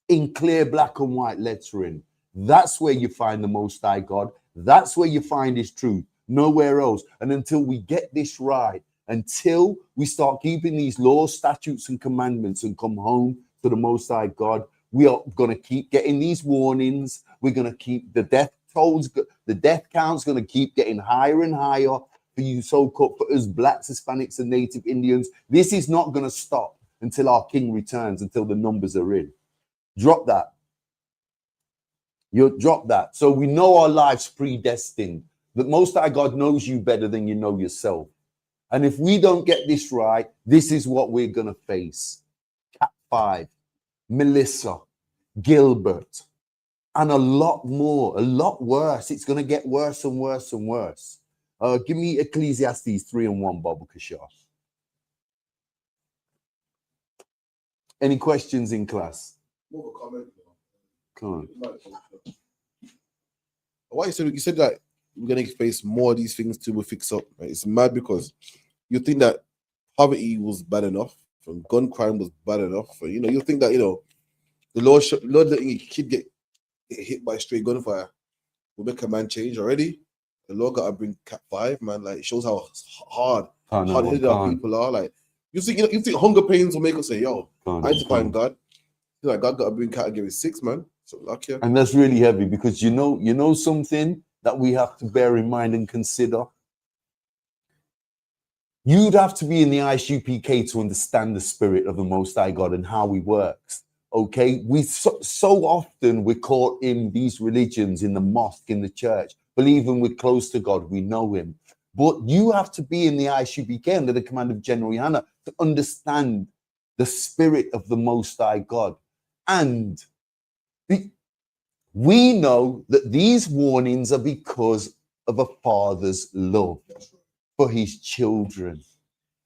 In clear black and white lettering. That's where you find the Most High God. That's where you find his truth. Nowhere else. And until we get this right, until we start keeping these laws, statutes, and commandments and come home to the Most High God, we are going to keep getting these warnings. We're going to keep the death tolls, the death count's going to keep getting higher and higher for you so-called, for us blacks, Hispanics, and native Indians. This is not going to stop until our king returns, until the numbers are in. Drop that. You drop that. So we know our life's predestined. The Most High God knows you better than you know yourself. And if we don't get this right, this is what we're going to face. Cat 5, Melissa, Gilbert, and a lot more, a lot worse. It's going to get worse and worse and worse. Give me Ecclesiastes 3:1, Baba Kashaf. Any questions in class? More of a comment. Come on. Why you said that we're gonna face more of these things till we fix up. Right? It's mad because you think that poverty was bad enough, from gun crime was bad enough. For, you think that the Lord letting a kid get hit by stray gunfire will make a man change already. The Lord got to bring Cat 5, man. Like, it shows how hard-headed our people are. Like, you think hunger pains will make us say, "Yo, I need to find God." Like, God got to bring Category 6, man. So lucky. And that's really heavy because you know something that we have to bear in mind and consider. You'd have to be in the ISUPK to understand the spirit of the Most High God and how he works. Okay, we so often we're caught in these religions, in the mosque, in the church, believing we're close to God, we know him. But you have to be in the ISUPK under the command of General Yohana to understand the spirit of the Most High God. And we know that these warnings are because of a father's love for his children.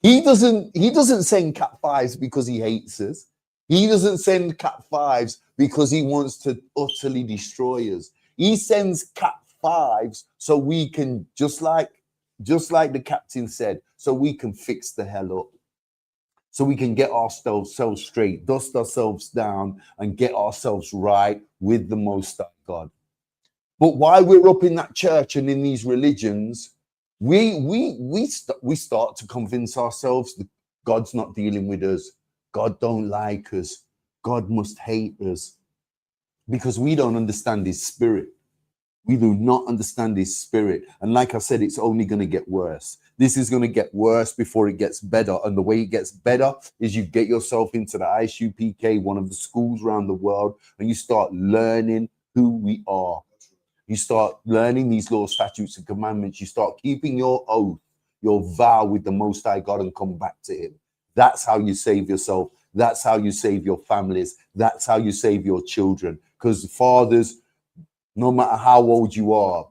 He doesn't send Cat 5s because he hates us. He doesn't send Cat 5s because he wants to utterly destroy us. He sends Cat 5s so we can, just like the captain said, so we can fix the hell up. So we can get ourselves straight, dust ourselves down, and get ourselves right with the Most High God. But while we're up in that church and in these religions, we start to convince ourselves that God's not dealing with us. God don't like us. God must hate us, because we don't understand his spirit. We do not understand his spirit. And like I said, it's only going to get worse. This is going to get worse before it gets better. And the way it gets better is you get yourself into the ISUPK, one of the schools around the world, and you start learning who we are. You start learning these laws, statutes, and commandments. You start keeping your oath, your vow with the Most High God, and come back to him. That's how you save yourself. That's how you save your families. That's how you save your children. Because fathers, no matter how old you are,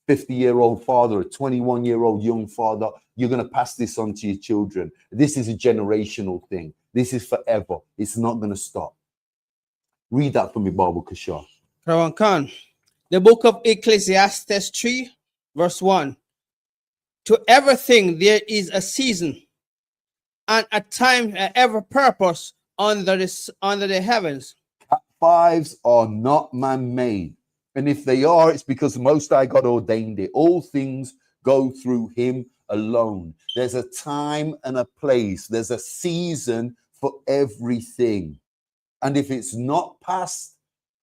50-year-old father, a 21-year-old young father, you're going to pass this on to your children. This is a generational thing. This is forever. It's not going to stop. Read that for me, Baba Kashar. Rawan Khan. The book of Ecclesiastes 3, verse 1. To everything there is a season and a time, every purpose under the heavens. Cat 5s are not man-made. And if they are, it's because the Most High God ordained it. All things go through him alone. There's a time and a place. There's a season for everything. And if it's not passed,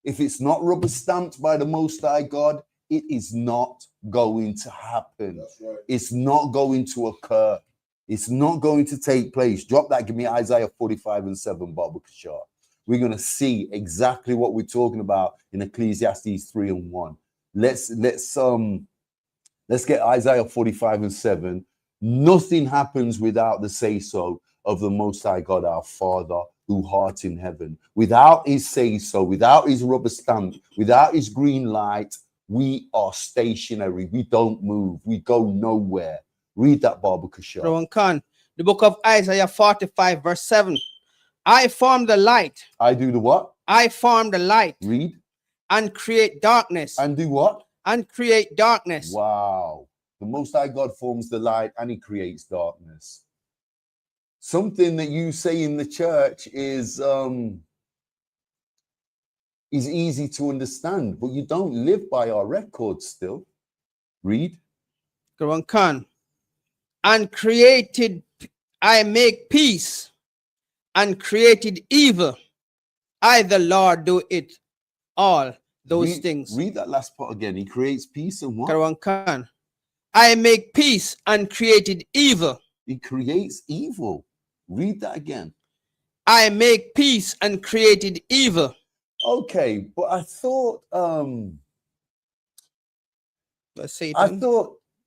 if it's not rubber stamped by the Most High God, it is not going to happen. That's right. It's not going to occur. It's not going to take place. Drop that. Give me Isaiah 45 and 7, Baba Kashar. We're going to see exactly what we're talking about in Ecclesiastes 3 and 1. Let's get Isaiah 45 and 7. Nothing happens without the say-so of the Most High God, our Father, who art in heaven. Without his say-so, without his rubber stamp, without his green light, we are stationary. We don't move. We go nowhere. Read that, Baba Kashar. Rawan Khan. The book of Isaiah 45, verse 7. I form the light. I do the what? I form the light. Read. And create darkness. And do what? And create darkness. Wow. The Most High God forms the light and he creates darkness. Something that you say in the church is easy to understand, but you don't live by our records still. Read. Rawan Khan. And created, I make peace. And created evil. I, the Lord, do it all those things. Read that last part again. He creates peace and what? Rawan Khan. I make peace and created evil. He creates evil. Read that again. I make peace and created evil. Okay, but I thought Let's see.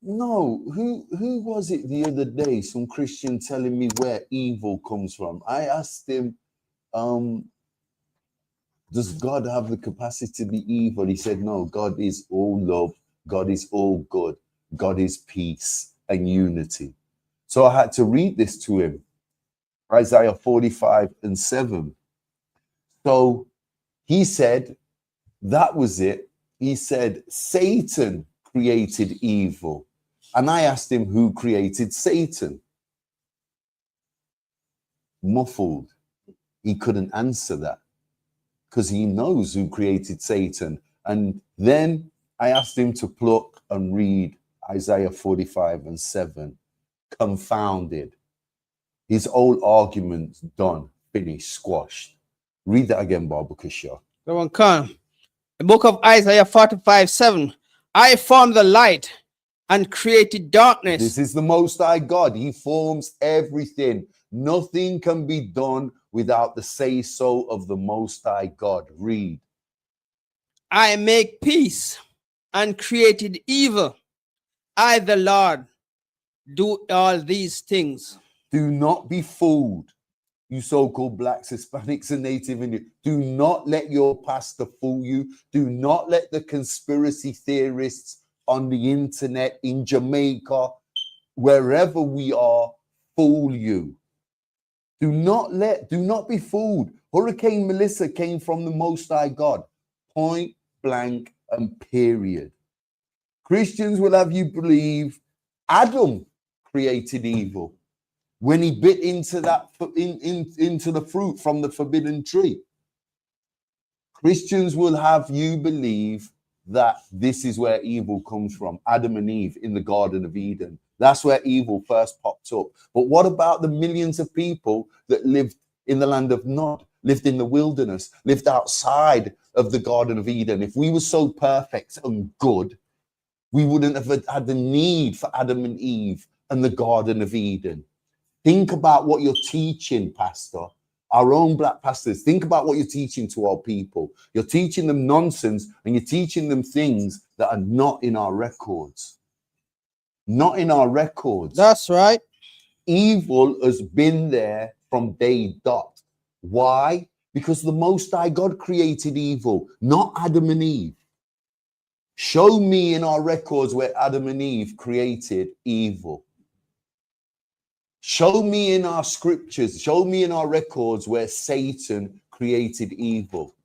no, who was it the other day? Some Christian telling me where evil comes from. I asked him, does God have the capacity to be evil? He said, no, God is all love. God is all good. God is peace and unity. So I had to read this to him. Isaiah 45 and 7. So he said, that was it. He said, Satan created evil. And I asked him, who created Satan? Muffled. He couldn't answer that because he knows who created Satan. And then I asked him to pluck and read Isaiah 45 and 7. Confounded. His whole argument's done, finished, squashed. Read that again, Baba Kashar. Rawan Khan. The book of Isaiah 45, 7. I formed the light and created darkness. This is the Most High God. He forms everything. Nothing can be done without the say-so of the Most High God. Read. I make peace and created evil. I, the Lord, do all these things. Do not be fooled, you so-called blacks, Hispanics, and Native Indians. Do not let your pastor fool you. Do not let the conspiracy theorists on the internet, in Jamaica, wherever we are, fool you. Do not be fooled. Hurricane Melissa came from the Most High God. Point blank and period. Christians will have you believe Adam created evil when he bit into that into the fruit from the forbidden tree. Christians will have you believe that this is where evil comes from, Adam and Eve in the Garden of Eden. That's where evil first popped up. But what about the millions of people that lived in the land of Nod, lived in the wilderness, lived outside of the Garden of Eden? If we were so perfect and good, we wouldn't have had the need for Adam and Eve and the Garden of Eden. Think about what you're teaching, Pastor. Our own black pastors, think about what you're teaching to our people. You're teaching them nonsense and you're teaching them things that are not in our records. Not in our records. That's right. Evil has been there from day dot. Why? Because the Most High God created evil, not Adam and Eve. Show me in our records where Adam and Eve created evil. Show me in our scriptures, show me in our records where Satan created evil.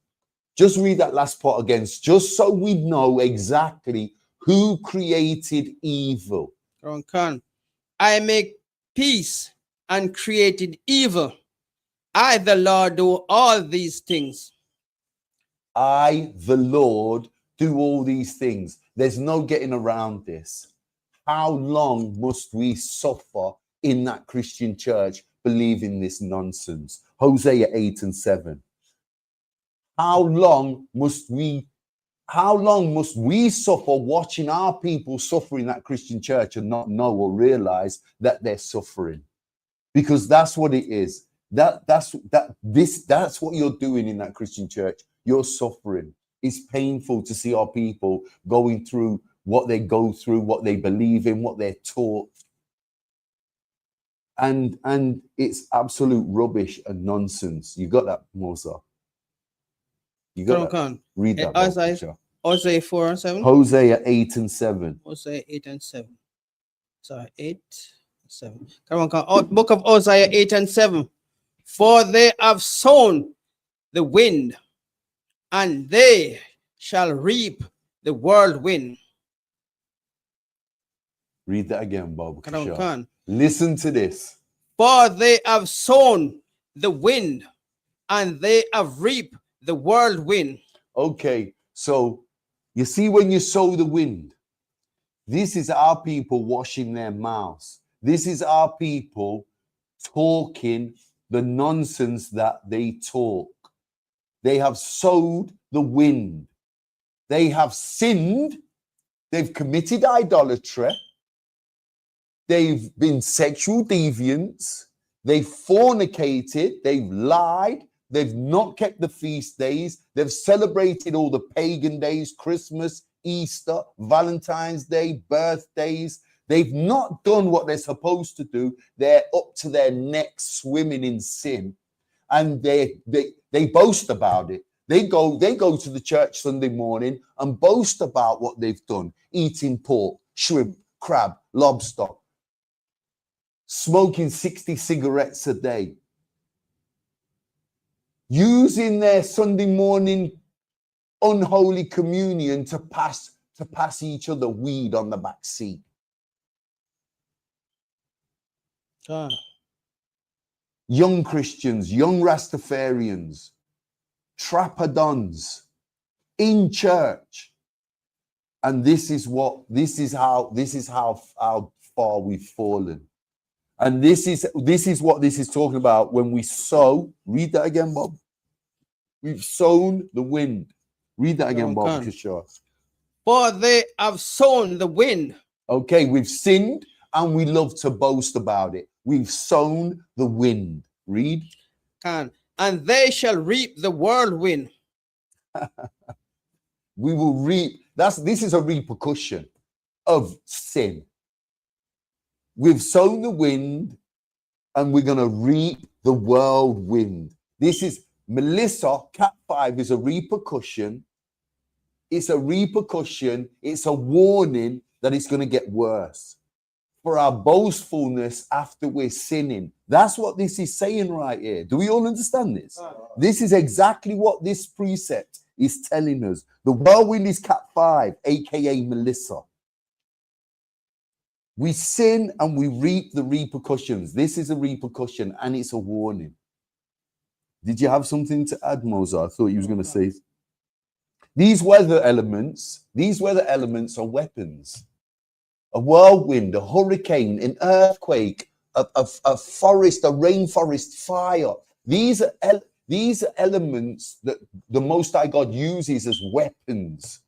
Just read that last part again, just so we know exactly who created evil. I make peace and created evil. I, the Lord, do all these things. I, the Lord, do all these things. There's no getting around this. How long must we suffer in that Christian church believing this nonsense? Hosea 8:7. How long must we suffer watching our people suffer in that Christian church and not know or realize that they're suffering? Because that's what it is. That's what you're doing in that Christian church. You're suffering. It's painful to see our people going through what they go through, what they believe in, what they're taught. And it's absolute rubbish and nonsense. You got that, Mosa? You got that? Read that. Hosea 4:7. Hosea 8:7. Hosea 8:7. Sorry, 8:7. Come on. Book of Hosea 8:7. For they have sown the wind, and they shall reap the whirlwind. Read that again, Bob. Listen to this. For they have sown the wind, and they have reaped the whirlwind. Okay, so you see, when you sow the wind, this is our people washing their mouths. This is our people talking the nonsense that they talk. They have sowed the wind. They have sinned. They've committed idolatry. They've been sexual deviants. They've fornicated. They've lied. They've not kept the feast days. They've celebrated all the pagan days, Christmas, Easter, Valentine's Day, birthdays. They've not done what they're supposed to do. They're up to their necks swimming in sin. And they boast about it. They go to the church Sunday morning and boast about what they've done. Eating pork, shrimp, crab, lobster. Smoking 60 cigarettes a day. Using their Sunday morning unholy communion to pass each other weed on the back seat. Young Christians, young Rastafarians, Trappadons in church. And this is how far we've fallen. And this is what this is talking about when we sow. Read that again, Bob. We've sown the wind. Read that again, Bob. For they have sown the wind. Okay, we've sinned and we love to boast about it. We've sown the wind. Read. And they shall reap the whirlwind. We will reap. This is a repercussion of sin. We've sown the wind and we're going to reap the whirlwind. This is Melissa, Cat 5 is a repercussion. It's a repercussion. It's a warning that it's going to get worse. for our boastfulness after we're sinning. That's what this is saying right here. Do we all understand this? This is exactly what this precept is telling us. The whirlwind is Cat 5, aka Melissa. We sin and we reap the repercussions. This is a repercussion and it's a warning. Did you have something to add, Mozart? I thought you was going to say. These weather elements are weapons. A whirlwind, a hurricane, an earthquake, a forest, a rainforest fire. These are elements that the Most High God uses as weapons.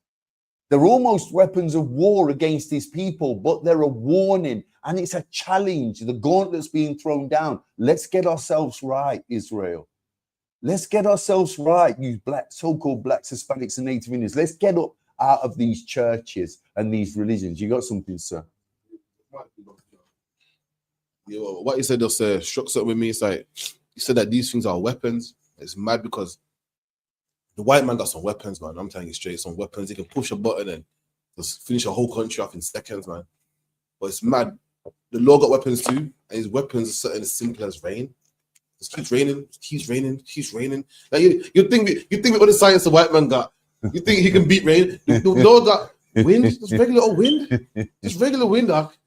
They're almost weapons of war against his people, but they're a warning and it's a challenge. The gauntlet's being thrown down. Let's get ourselves right, Israel. Let's get ourselves right, you so-called blacks, Hispanics, and Native Indians. Let's get up out of these churches and these religions. You got something, sir? Yeah, what you said just struck something with me. It's like you said that these things are weapons. It's mad because the white man got some weapons, man. I'm telling you straight, some weapons. He can push a button and just finish a whole country off in seconds, man. But it's mad. The Lord got weapons too, and his weapons are something as simple as rain. It keeps raining, keeps raining, keeps raining. Like you think with all the science the white man got, you think he can beat rain? The Lord got wind, just regular old wind, just regular wind, doc.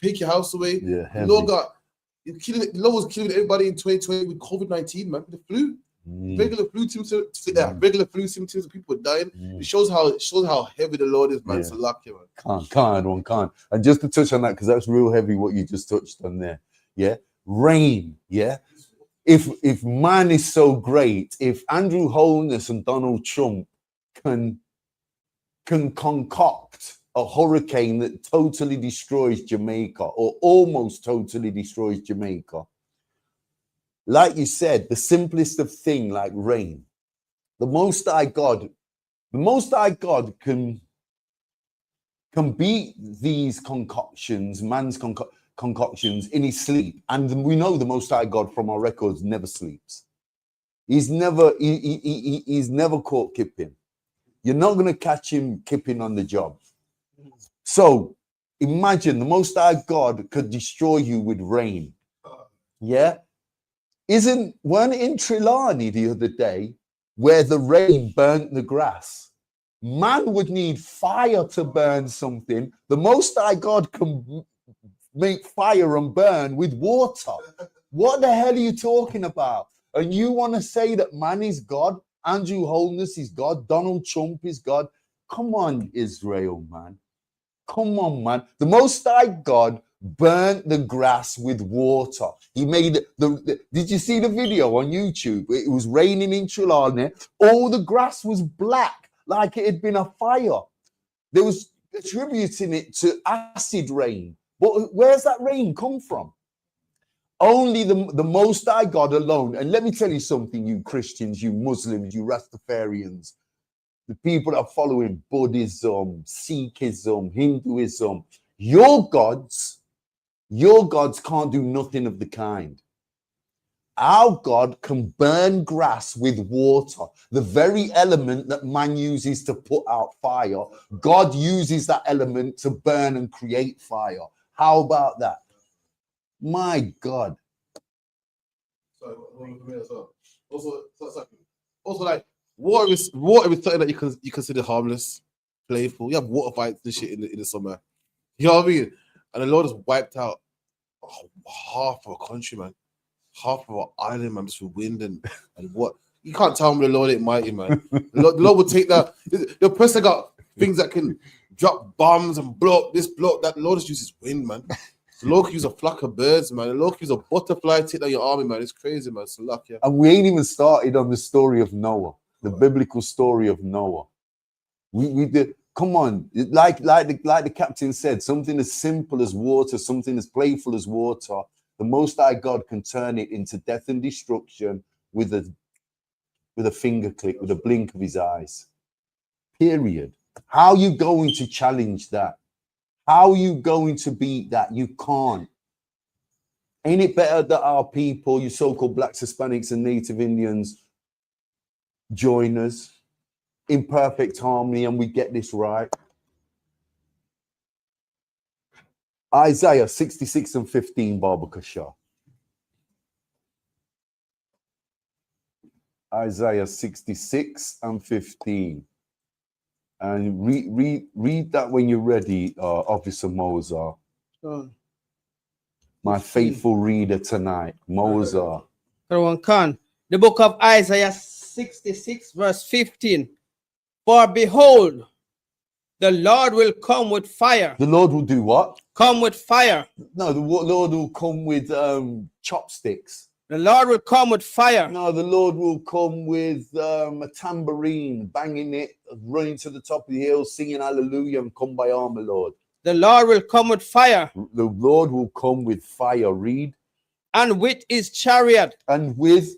Take your house away. Yeah, the Lord was killing everybody in 2020 with COVID-19, man. The flu. Regular flu symptoms, people were dying. It shows how heavy the Lord is, man. It's a luck, man. Can't. And just to touch on that, because that's real heavy what you just touched on there. Yeah. Rain, yeah. If man is so great, if Andrew Holness and Donald Trump can concoct a hurricane that totally destroys Jamaica or almost totally destroys Jamaica, like you said, the simplest of thing like rain, the Most High God can beat these concoctions, man's concoctions in his sleep. And we know the Most High God from our records never sleeps. He's never caught kipping. You're not going to catch him kipping on the job. So imagine the Most High God could destroy you with rain. Yeah. Weren't it in Trelawney the other day where the rain burnt the grass? Man would need fire to burn something. The Most High God can make fire and burn with water. What the hell are you talking about? And you want to say that man is God? Andrew Holness is God? Donald Trump is God? Come on, Israel, man. Come on, man. The Most High God burnt the grass with water. He made did you see the video on YouTube? It was raining in Trelawney. All the grass was black, like it had been a fire. They was attributing it to acid rain. But where's that rain come from? Only the Most High God alone. And let me tell you something, you Christians, you Muslims, you Rastafarians, the people that are following Buddhism, Sikhism, Hinduism, your gods can't do nothing of the kind. Our God can burn grass with water, the very element that man uses to put out fire. God uses that element to burn and create fire. How about that? My God. Also, like water is something that you consider harmless, playful. You have water fights and shit in the summer. You know what I mean? And the Lord has wiped out half of a country, man. Half of an island, man, just with wind and what. You can't tell me the Lord ain't mighty, man. The Lord will take that. The person got things that can drop bombs and block this, block that. The Lord just uses wind, man. The Lord can use a flock of birds, man. The Lord can use a butterfly take down your army, man. It's crazy, man. It's luck, yeah. And we ain't even started on the story of Noah, the biblical story of Noah. We did. Come on, like the captain said, something as simple as water, something as playful as water. The Most High God can turn it into death and destruction with a finger click, with a blink of his eyes. Period. How are you going to challenge that? How are you going to beat that? You can't. Ain't it better that our people, you so-called blacks, Hispanics, and Native Indians, join us in perfect harmony and we get this right? Isaiah 66 and 15, Baba Kasha. Isaiah 66 and 15. And read that when you're ready, Officer Mozart. My 15. faithful reader tonight, Mozart. The book of Isaiah 66 verse 15. For behold, the Lord will come with fire. The Lord will do what? Come with fire. No, the Lord will come with chopsticks. The Lord will come with fire. No, the Lord will come with a tambourine, banging it, running to the top of the hill, singing hallelujah and come by armor, Lord. The Lord will come with fire. The Lord will come with fire, read. And with his chariot. And with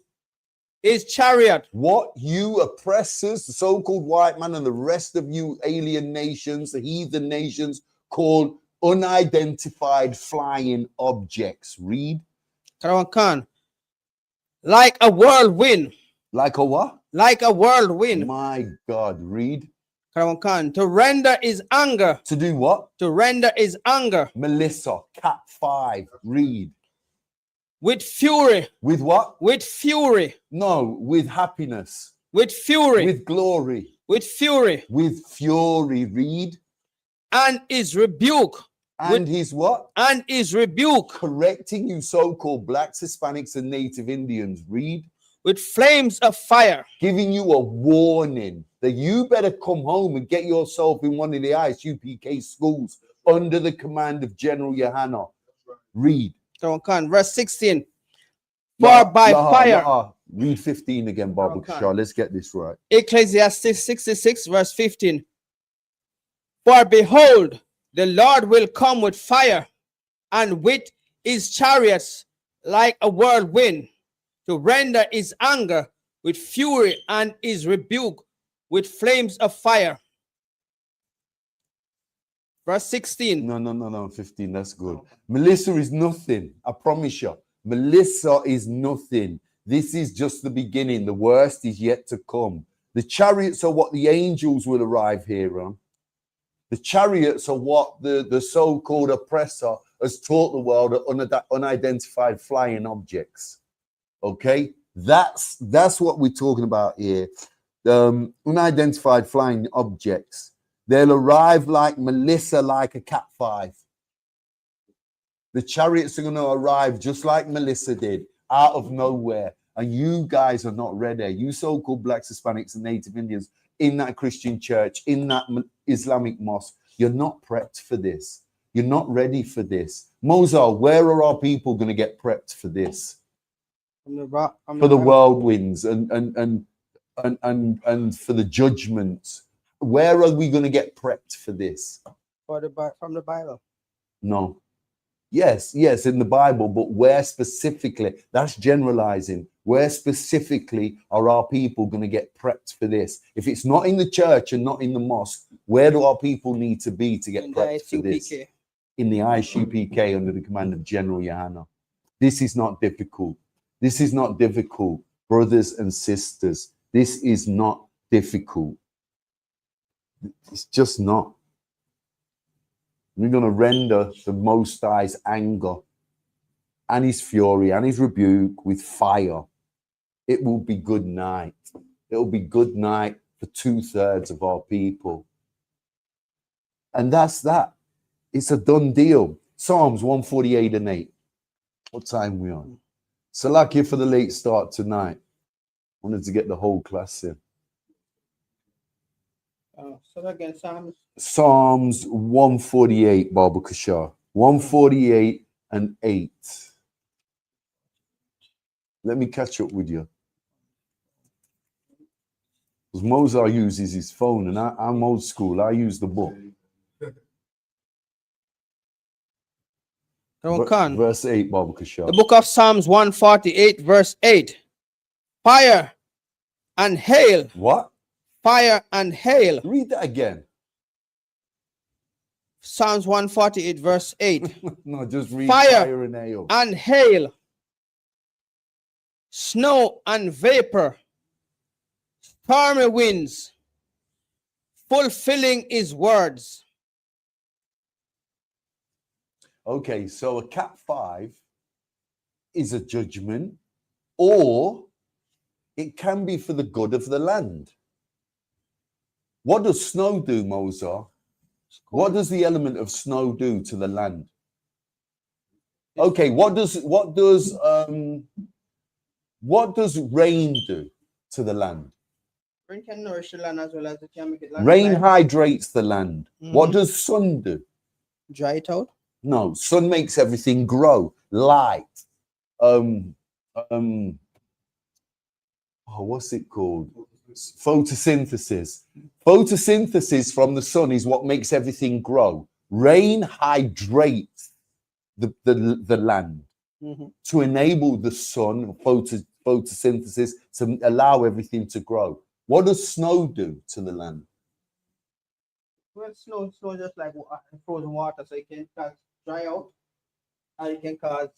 his chariot. What you oppressors, the so-called white man and the rest of you alien nations, the heathen nations, called unidentified flying objects. Read. Khan. Like a whirlwind. Like a what? Like a whirlwind. My God, read. Khan. To render his anger. To do what? To render his anger. Melissa, Cat 5, read. With fury. With what? With fury. No, with happiness. With fury. With glory. With fury. With fury, read. And his rebuke. And his what? And his rebuke. Correcting you so-called blacks, Hispanics, and Native Indians. Read. With flames of fire. Giving you a warning that you better come home and get yourself in one of the ISUPK schools under the command of General Johanna. Read. Verse 16. For by fire. Read 15 again, Baba Kishar. Let's get this right. Ecclesiastes 66 verse 15. For behold, the Lord will come with fire and with his chariots like a whirlwind, to render his anger with fury and his rebuke with flames of fire. Verse 16. No, 15. That's good. Melissa is nothing. I promise you. Melissa is nothing. This is just the beginning. The worst is yet to come. The chariots are what the angels will arrive here on. The chariots are what the so-called oppressor has taught the world are unidentified flying objects. Okay? That's what we're talking about here. Unidentified flying objects. They'll arrive like Melissa, like a Cat 5. The chariots are going to arrive just like Melissa did, out of nowhere. And you guys are not ready. You so-called blacks, Hispanics, and Native Indians in that Christian church, in that Islamic mosque, you're not prepped for this. You're not ready for this. Mozart, where are our people going to get prepped for this? For the whirlwinds and for the judgments. Where are we going to get prepped for this? From the Bible. No. Yes, in the Bible, but where specifically? That's generalizing. Where specifically are our people going to get prepped for this? If it's not in the church and not in the mosque, where do our people need to be to get prepped for this? In the ISUPK under the command of General Johanna. This is not difficult. This is not difficult, brothers and sisters. This is not difficult. It's just not. We're going to render the Most High's anger and his fury and his rebuke with fire. It will be good night. It will be good night for 2/3 of our people. And that's that. It's a done deal. Psalms 148 and 8. What time are we on? Salakia for the late start tonight. Wanted to get the whole class in. So again, Psalms 148, Baba Kashar. 148 and 8. Let me catch up with you. Because Mozart uses his phone and I'm old school. I use the book. Verse 8, Baba Kashar. The book of Psalms 148, verse 8. Fire and hail. What? Fire and hail. Read that again. Psalms 148, verse 8. No, just read fire and hail. And hail. Snow and vapor. Stormy winds. Fulfilling his words. Okay, so a Cat 5 is a judgment, or it can be for the good of the land. What does snow do, Mozart? What does the element of snow do to the land? Okay, what does rain do to the land? Rain can nourish the land as well as it can make it land. Rain hydrates the land. What does sun do? Dry it out. No, sun makes everything grow. Light. What's it called? Photosynthesis. Photosynthesis from the sun is what makes everything grow. Rain hydrates the land to enable the sun, photosynthesis, to allow everything to grow. What does snow do to the land? Well, snow just like frozen water, so it can cause dry out, and it can cause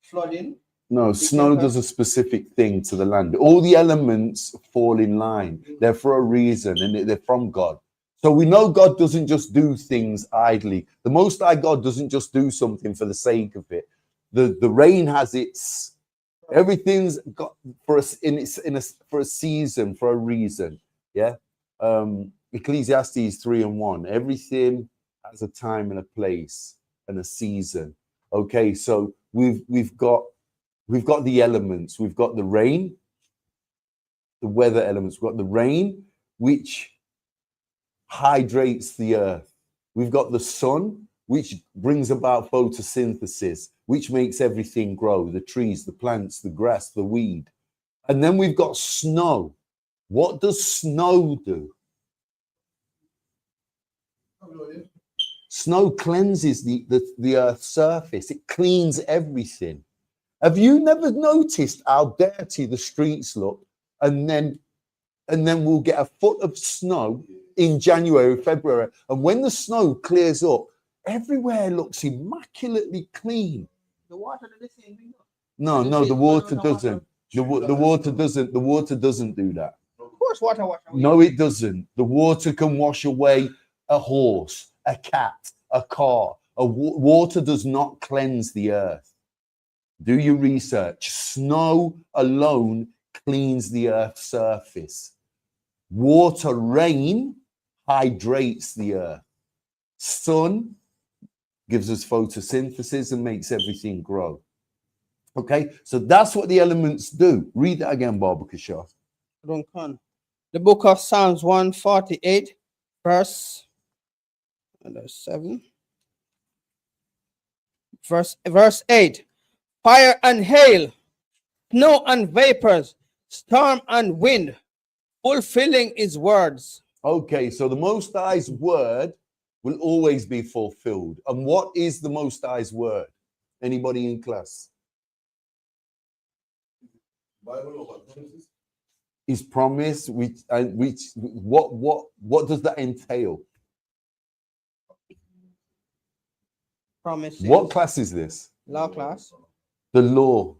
flooding. No, snow does a specific thing to the land. All the elements fall in line. They're for a reason, and they're from God. So we know God doesn't just do things idly. The Most High God doesn't just do something for the sake of it. The rain has its, everything's got for a season, for a reason. Yeah. Ecclesiastes 3:1. Everything has a time and a place and a season. Okay, so we've got the elements. We've got the rain, the weather elements. We've got the rain, which hydrates the earth. We've got the sun, which brings about photosynthesis, which makes everything grow, the trees, the plants, the grass, the weed. And then we've got snow. What does snow do? Snow cleanses the earth's surface. It cleans everything. Have you never noticed how dirty the streets look? And then we'll get a foot of snow in January, February. And when the snow clears up, everywhere looks immaculately clean. The water does the same thing. No, the water doesn't. The water doesn't. The water doesn't do that. Of course, water. No, it doesn't. The water can wash away a horse, a cat, a car. Water does not cleanse the earth. Do your research. Snow alone cleans the earth's surface. Water, rain, hydrates the earth. Sun gives us photosynthesis and makes everything grow. Okay, so that's what the elements do. Read that again, Baba Kishar. The book of Psalms 148, verse 7. Verse 8. Fire and hail, snow and vapors, storm and wind, fulfilling his words. Okay, so the Most High's word will always be fulfilled. And what is the Most High's word? Anybody in class? His promise, what does that entail? Promises. What class is this? Law class. The law.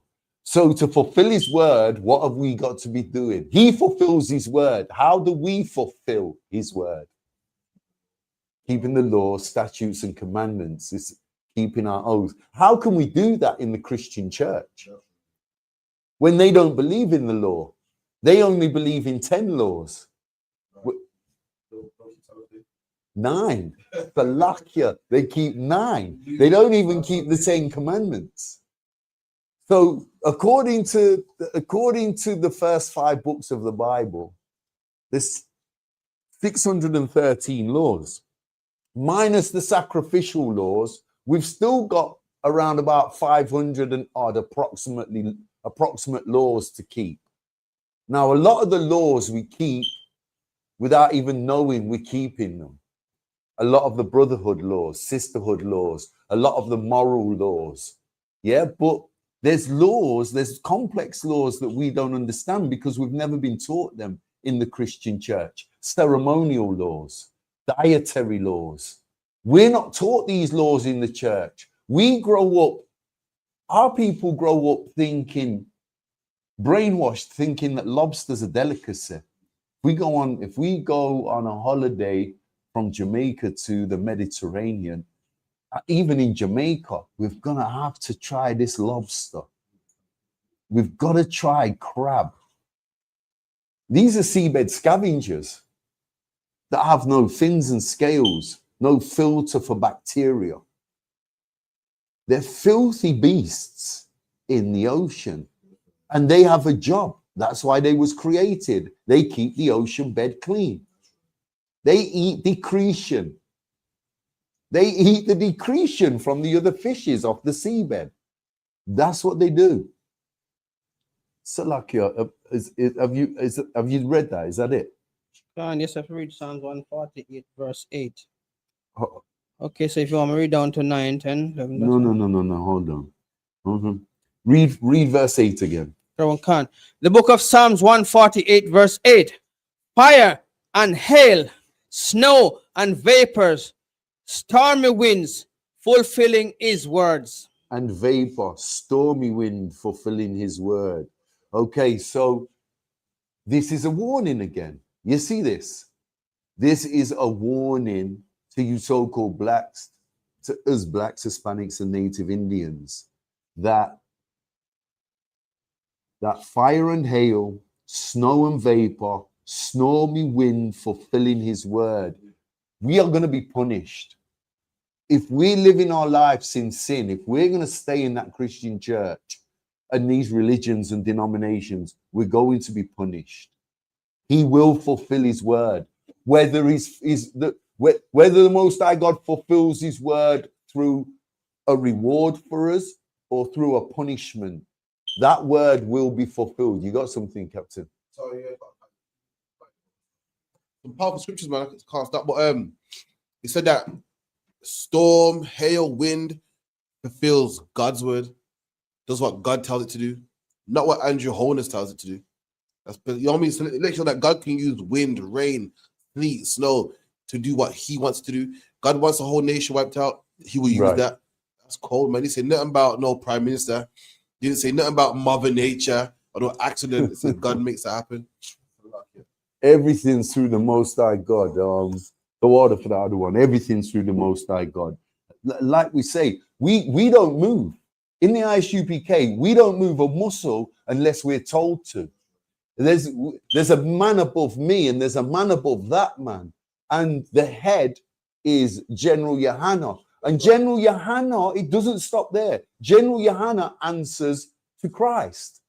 So to fulfill his word, what have we got to be doing? He fulfills his word. How do we fulfill his word? Keeping the law, statutes, and commandments. Is keeping our oaths. How can we do that in the Christian church? When they don't believe in the law. They only believe in 10 laws. 9. Salakia. They keep 9. They don't even keep the 10 commandments. So according to the first 5 books of the Bible, there's 613 laws. Minus the sacrificial laws, we've still got around about 500 and odd approximate laws to keep. Now, a lot of the laws we keep without even knowing we're keeping them. A lot of the brotherhood laws, sisterhood laws, a lot of the moral laws. Yeah, but there's laws, there's complex laws that we don't understand because we've never been taught them in the Christian church. Ceremonial laws, dietary laws. We're not taught these laws in the church. We grow up, our people grow up thinking, brainwashed, thinking that lobster's a delicacy. If we go on a holiday from Jamaica to the Mediterranean, even in Jamaica, we're gonna have to try this lobster. We've got to try crab. These are seabed scavengers that have no fins and scales, no filter for bacteria. They're filthy beasts in the ocean, and they have a job. That's why they was created. They keep the ocean bed clean. They eat decretion. They eat the decretion from the other fishes off the seabed. That's what they do. Salakia, have you read that? Is that it? Yes, I have to read Psalms 148, verse 8. Oh, Okay, so if you want me to read down to 9, 10, 11, no. Hold on. Read verse 8 again. The book of Psalms 148, verse 8. Fire and hail, snow and vapors, stormy winds, fulfilling his words. And vapor, stormy wind, fulfilling his word. Okay, so this is a warning again. You see this? This is a warning to you so-called blacks, to us blacks, Hispanics, and Native Indians, that fire and hail, snow and vapor, stormy wind, fulfilling his word. We are going to be punished. If we live in our lives in sin, if we're going to stay in that Christian church and these religions and denominations, we're going to be punished. He will fulfill his word. Whether the Most High God fulfills his word through a reward for us or through a punishment, that word will be fulfilled. You got something, Captain? Sorry, yeah. Some powerful scriptures, man. I can't stop. But he said that storm, hail, wind fulfills God's word, does what God tells it to do, not what Andrew Holness tells it to do. That's, you know what I mean? So make sure that God can use wind, rain, sleet, snow to do what he wants to do. God wants the whole nation wiped out. He will use that. That's cold, man. He said nothing about no prime minister. He didn't say nothing about Mother Nature or no accident. He said God makes it happen. Everything's through the Most High God. The order for the other one. Everything's through the Most High God. Like we say, we don't move. In the ISUPK, we don't move a muscle unless we're told to. There's a man above me and there's a man above that man. And the head is General Yohana. And General Yohana, it doesn't stop there. General Yohana answers to Christ.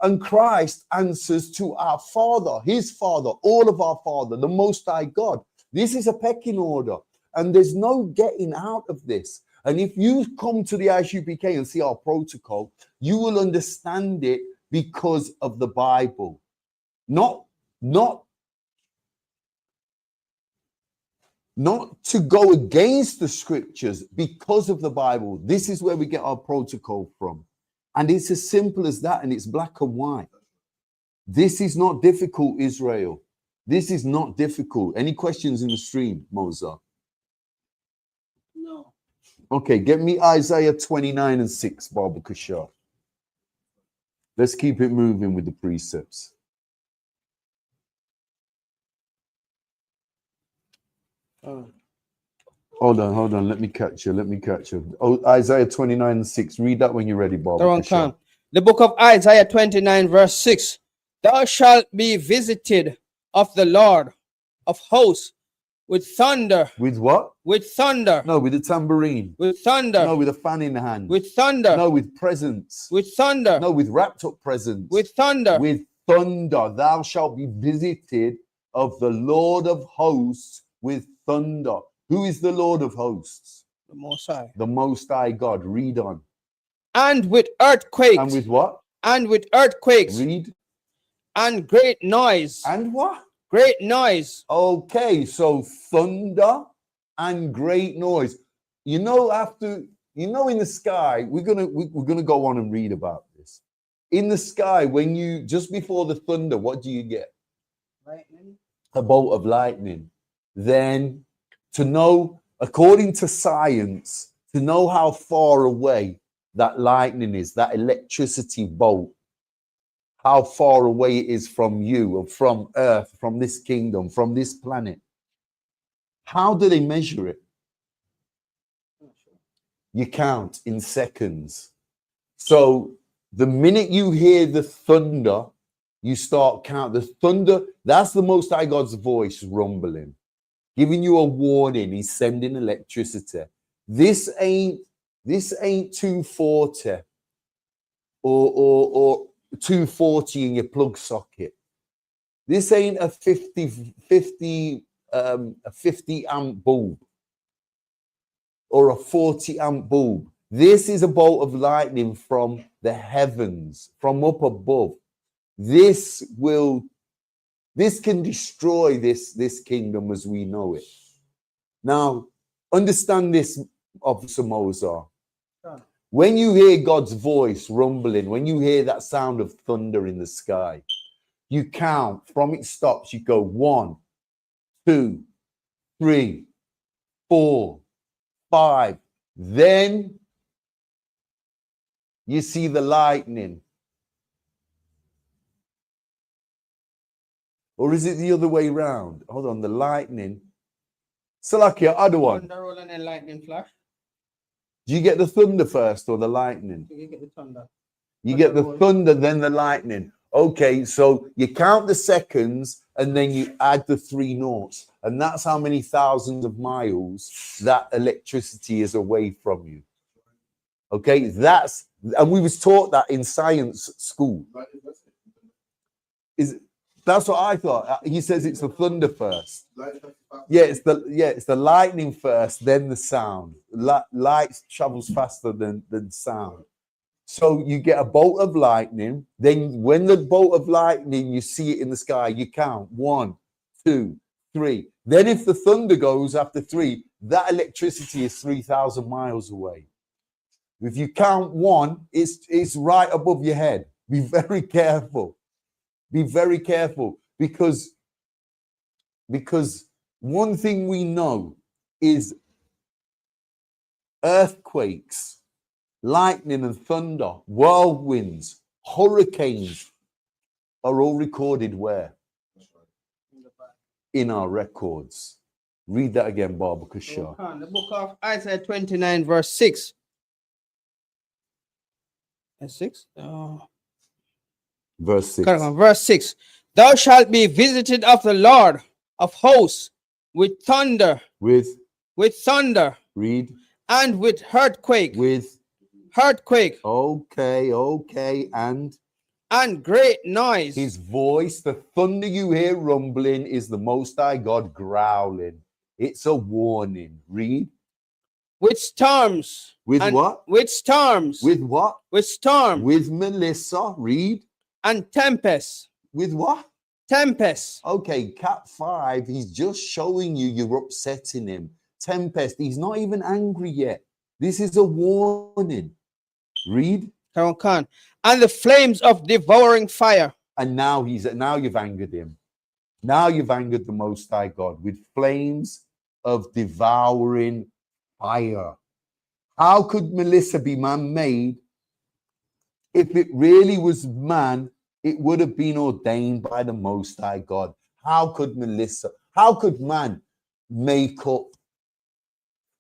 And Christ answers to our Father, his Father, all of our Father, the Most High God. This is a pecking order. And there's no getting out of this. And if you come to the ISUPK and see our protocol, you will understand it because of the Bible. Not to go against the scriptures, because of the Bible. This is where we get our protocol from. And it's as simple as that, and it's black and white. This is not difficult, Israel. This is not difficult. Any questions in the stream, Mozart? No. Okay, get me Isaiah 29 and 6, Baba Kashar. Let's keep it moving with the precepts. Hold on. Let me catch you. Oh, Isaiah 29 and 6. Read that when you're ready, Baba Kashar. The book of Isaiah 29, verse 6. Thou shalt be visited of the Lord of hosts with thunder. With what? With thunder. No, with a tambourine. With thunder. No, with a fan in the hand. With thunder. No, with presents. With thunder. No, with wrapped up presents. With thunder. With thunder. Thou shalt be visited of the Lord of hosts with thunder. Who is the Lord of hosts? The Most High. The Most High God. Read on. And with earthquakes. And with what? And with earthquakes. Read. And great noise. And what? Great noise. Okay, so thunder and great noise. You know, in the sky, we're gonna go on and read about this. In the sky, when you just before the thunder, what do you get? Lightning. A bolt of lightning. Then to know, according to science, to know how far away that lightning is, that electricity bolt, how far away it is from you, or from Earth, from this kingdom, from this planet. How do they measure it? you count in seconds. So the minute you hear the thunder, you start count. The thunder, that's the Most High God's voice rumbling, giving you a warning. He's sending electricity. This ain't 240 or 240 in your plug socket. This ain't a 50 amp bulb or a 40 amp bulb. This is a bolt of lightning from the heavens, from up above. This can destroy this kingdom as we know it. Now, understand this, Officer Mozart. When you hear God's voice rumbling, when you hear that sound of thunder in the sky, you count from it stops. You go 1, 2, 3, 4, 5. Then you see the lightning. Or is it the other way around? Hold on, the lightning. Salakia, other one. Thunder roll and then lightning flash. Do you get the thunder first or the lightning? You get the thunder. You get the thunder, then the lightning. Okay, so you count the seconds and then you add the 3 noughts. And that's how many thousands of miles that electricity is away from you. Okay, and we was taught that in science school. That's what I thought. He says it's the thunder first. Yeah, it's the lightning first, then the sound. Light travels faster than sound. So you get a bolt of lightning. Then when the bolt of lightning, you see it in the sky, you count 1, 2, 3. Then if the thunder goes after 3, that electricity is 3,000 miles away. If you count 1, it's right above your head. Be very careful. Be very careful because one thing we know is earthquakes, lightning and thunder, whirlwinds, hurricanes are all recorded where? In our records. Read that again, Baba Kushar. The book of Isaiah 29, verse 6. Verse 6? Verse 6. Verse 6. Thou shalt be visited of the Lord of hosts with thunder. With thunder. Read. And with earthquake. With earthquake. Okay. And great noise. His voice, the thunder you hear rumbling, is the Most High God growling. It's a warning. Read. With storms. With what? With storms. With what? With storm. With Melissa. Read. And tempest. With what? Tempest. Okay, Cat 5, he's just showing you you're upsetting him. Tempest, he's not even angry yet. This is a warning. Read. And the flames of devouring fire. And now you've angered him. Now you've angered the Most High God with flames of devouring fire. How could Melissa be man-made? If it really was man, it would have been ordained by the Most High God. How could man make up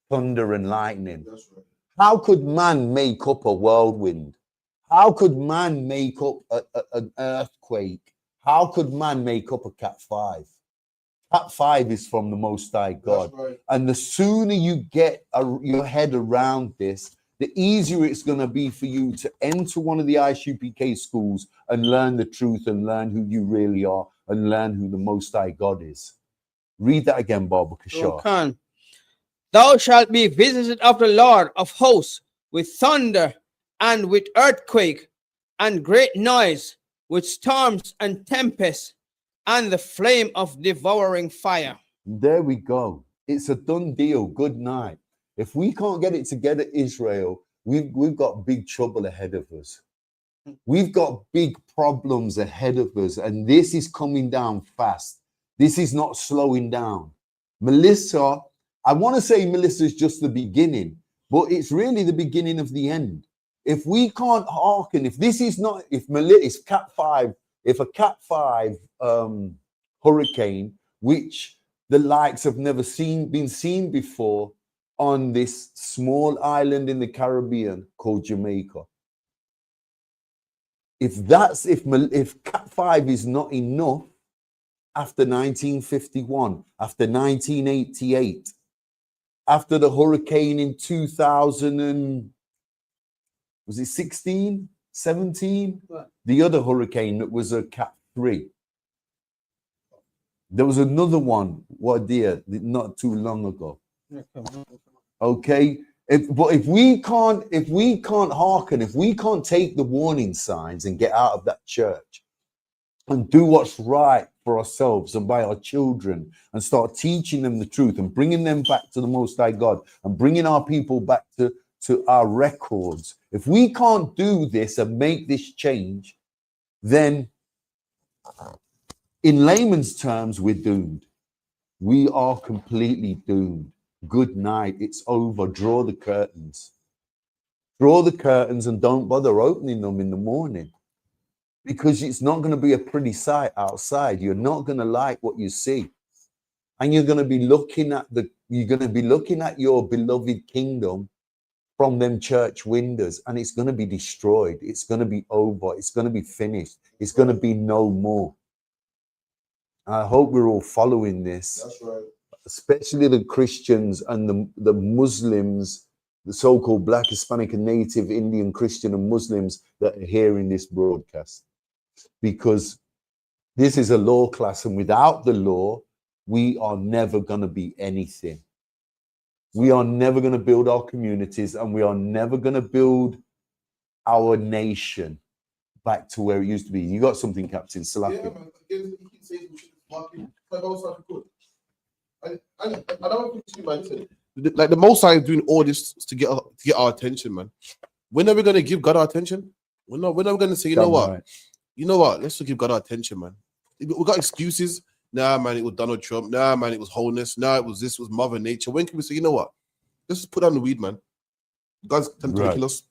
thunder and lightning? That's right. How could man make up a whirlwind? How could man make up an earthquake? How could man make up a Cat 5? Cat 5 is from the Most High God. Right. And the sooner you get your head around this, the easier it's going to be for you to enter one of the ISUPK schools and learn the truth and learn who you really are and learn who the Most High God is. Read that again, Baba Kishar. Thou shalt be visited of the Lord of hosts with thunder and with earthquake and great noise, with storms and tempests and the flame of devouring fire. There we go. It's a done deal. Good night. If we can't get it together, Israel, we've got big trouble ahead of us. We've got big problems ahead of us, and this is coming down fast. This is not slowing down. Melissa, I want to say Melissa is just the beginning, but it's really the beginning of the end. If we can't hearken, if a Cat 5 hurricane, which the likes have never been seen before, on this small island in the Caribbean called Jamaica. If Cat 5 is not enough after 1951, after 1988, after the hurricane in 2000 and was it 16, 17? Right. The other hurricane that was a Cat 3. There was another one, what dear, not too long ago. Okay, but if we can't hearken, if we can't take the warning signs and get out of that church and do what's right for ourselves and by our children and start teaching them the truth and bringing them back to the Most High God and bringing our people back to our records, if we can't do this and make this change, then in layman's terms, we're doomed. We are completely doomed. Good night. It's over. Draw the curtains. Draw the curtains and don't bother opening them in the morning, because it's not going to be a pretty sight outside. You're not going to like what you see. And you're going to be looking at your beloved kingdom from them church windows, and it's going to be destroyed. It's going to be over. It's going to be finished. It's going to be no more. I hope we're all following this. That's right. Especially the Christians and the Muslims, the so-called Black, Hispanic, and Native Indian Christian and Muslims that are hearing this broadcast. Because this is a law class, and without the law, we are never going to be anything. We are never going to build our communities, and we are never going to build our nation back to where it used to be. You got something, Captain Salaki? Yeah, man. Again, you keep saying we should market. I don't think too, man. Like the Most High is doing all this to get our attention, man. When are we gonna give God our attention? When are we gonna say, you know what? You know what? Let's just give God our attention, man. We got excuses. Nah, man, it was Donald Trump. Nah, man, it was wholeness. Nah, it was Mother Nature. When can we say, you know what? Let's just put down the weed, man. God's trying to kill us.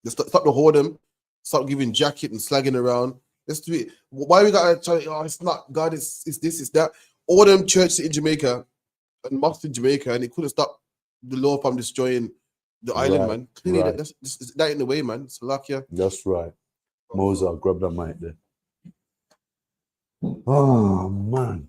Let's stop the whoredom. Stop giving jacket and slagging around. Let's do it. Why we gotta try? Oh, it's not God. It's this. It's that. All them churches in Jamaica and mosques in Jamaica, and it couldn't stop the law from destroying the island, man. Clearly, that's that in the way, man. Salakia. That's right. Moses, grab that mic there. Oh man,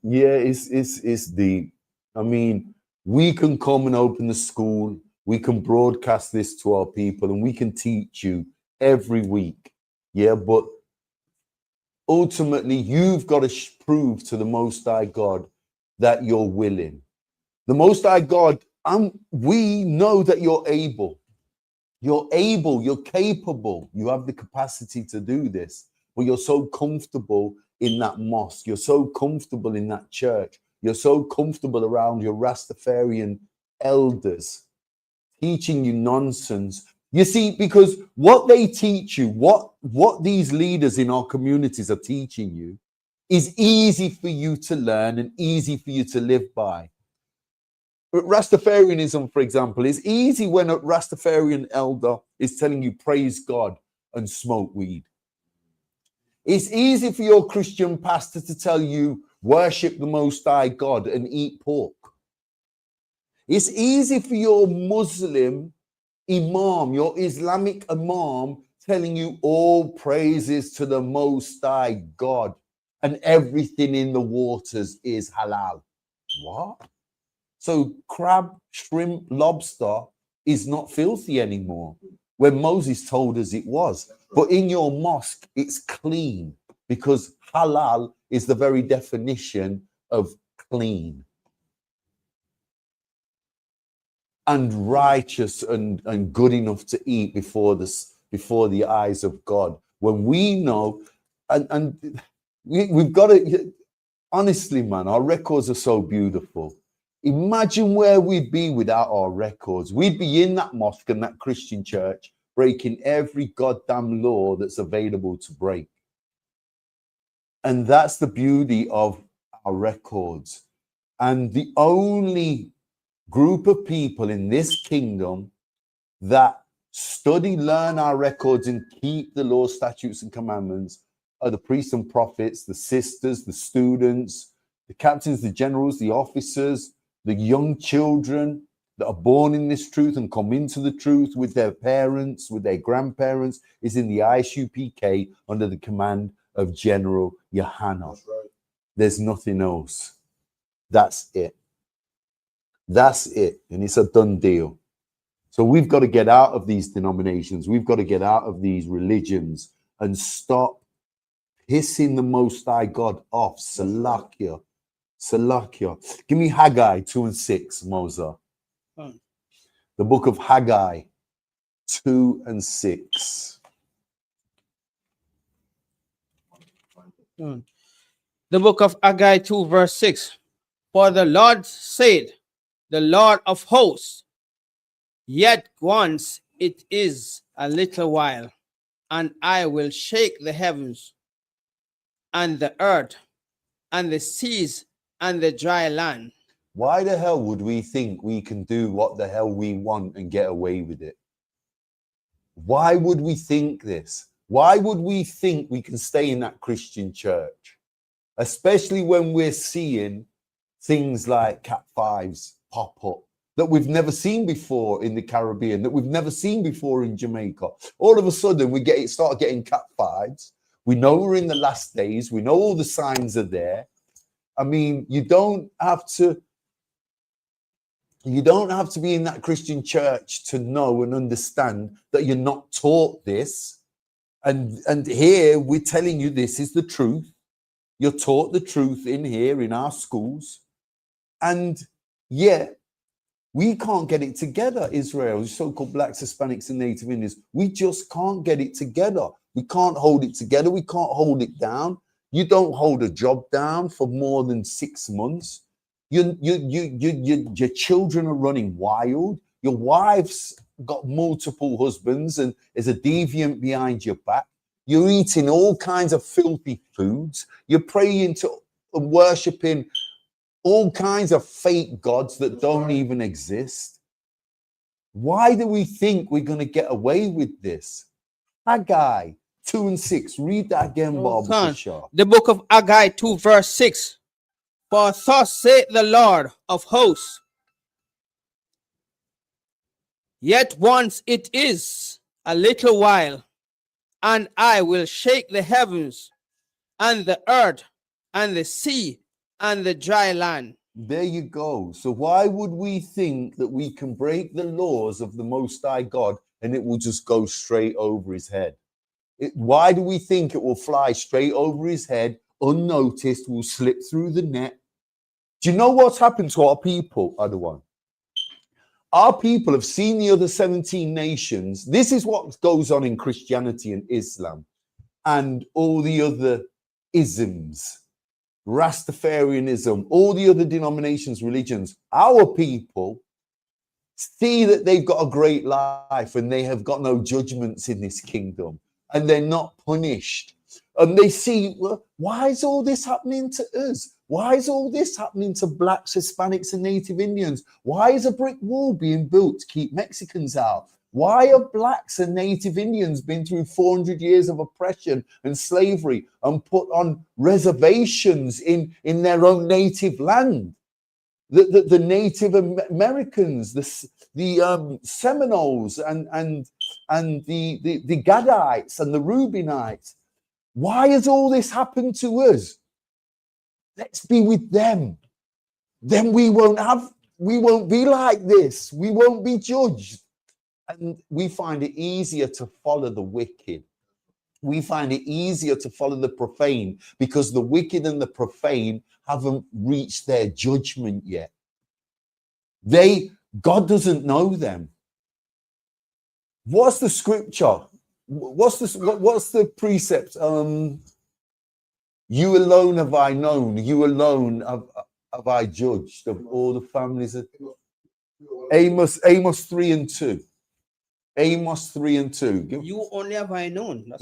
yeah, it's deep. I mean, we can come and open the school. We can broadcast this to our people, and we can teach you every week. Yeah, but ultimately, you've got to prove to the Most High God that you're willing. The Most High God, we know that you're able. You're able, you're capable. You have the capacity to do this, but you're so comfortable in that mosque. You're so comfortable in that church. You're so comfortable around your Rastafarian elders teaching you nonsense. You see, because what they teach you, what these leaders in our communities are teaching you is easy for you to learn and easy for you to live by. Rastafarianism, for example, is easy when a Rastafarian elder is telling you praise God and smoke weed. It's easy for your Christian pastor to tell you worship the Most High God and eat pork. It's easy for your Muslim imam, your Islamic imam, telling you all praises to the Most High God and everything in the waters is halal. What? So crab, shrimp, lobster is not filthy anymore, when Moses told us it was. But in your mosque, it's clean, because halal is the very definition of clean and righteous and good enough to eat before the eyes of God. When we know, and we've got to, honestly, man, our records are so beautiful. Imagine where we'd be without our records. We'd be in that mosque and that Christian church, breaking every goddamn law that's available to break. And that's the beauty of our records. And the only group of people in this kingdom that study, learn our records, and keep the law, statutes, and commandments are the priests and prophets, the sisters, the students, the captains, the generals, the officers, the young children, that are born in this truth and come into the truth with their parents, with their grandparents, is in the ISUPK under the command of General Yohanna. That's right. There's nothing else. That's it. That's it. And it's a done deal. So we've got to get out of these denominations. We've got to get out of these religions and stop pissing the Most High God off. Salakia. Salakia. Give me Haggai 2 and 6, Mosa. The book of Haggai 2 and 6. The book of Haggai 2 verse 6. For the Lord said, the Lord of hosts, yet once it is a little while, and I will shake the heavens and the earth and the seas and the dry land. Why the hell would we think we can do what the hell we want and get away with it? Why would we think this? Why would we think we can stay in that Christian church? Especially when we're seeing things like Cat 5s pop up that we've never seen before in the Caribbean, that we've never seen before in Jamaica. All of a sudden, we start getting Cat 5s. We know we're in the last days. We know all the signs are there. I mean, you don't have to be in that Christian church to know and understand that you're not taught this. And here we're telling you this is the truth. You're taught the truth in here in our schools. And yet we can't get it together, Israel, so-called blacks, Hispanics, and Native Indians. We just can't get it together. We can't hold it together. We can't hold it down. You don't hold a job down for more than 6 months. Your children are running wild. Your wife's got multiple husbands and is a deviant behind your back. You're eating all kinds of filthy foods. You're praying to and worshiping all kinds of fake gods that don't even exist. Why do we think we're going to get away with this? Haggai 2 and 6. Read that again, Bob. The book of Haggai 2 verse 6. For thus saith the Lord of hosts, yet once it is a little while, and I will shake the heavens and the earth and the sea and the dry land. There you go. So why would we think that we can break the laws of the Most High God and it will just go straight over his head? Why do we think it will fly straight over his head, unnoticed, will slip through the net? Do you know what's happened to our people, other one? Our people have seen the other 17 nations. This is what goes on in Christianity and Islam and all the other isms, Rastafarianism, all the other denominations, religions. Our people see that they've got a great life and they have got no judgments in this kingdom and they're not punished. And they see, well, why is all this happening to us? Why is all this happening to blacks, Hispanics, and Native Indians? Why is a brick wall being built to keep Mexicans out? Why have blacks and Native Indians been through 400 years of oppression and slavery and put on reservations in their own native land? The Native Americans, the Seminoles and the Gadites and the Reubenites. Why has all this happened to us? Let's be with them. Then we won't be like this. We won't be judged. And we find it easier to follow the wicked. We find it easier to follow the profane because the wicked and the profane haven't reached their judgment yet. God doesn't know them. What's the scripture? What's the precept? You alone have I known. You alone have I judged of all the families. Amos 3 and 2. Amos 3 and 2. You only have I known. That's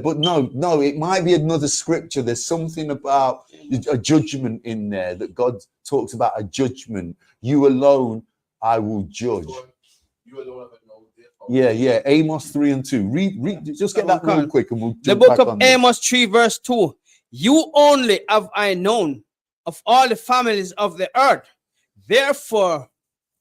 but no, it might be another scripture. There's something about a judgment in there that God talks about a judgment. You alone I will judge. You alone have I known. Yeah. Amos 3 and 2. Read. Just get that real quick, and we'll. The book of Amos 3 verse 2. You only have I known of all the families of the earth. Therefore,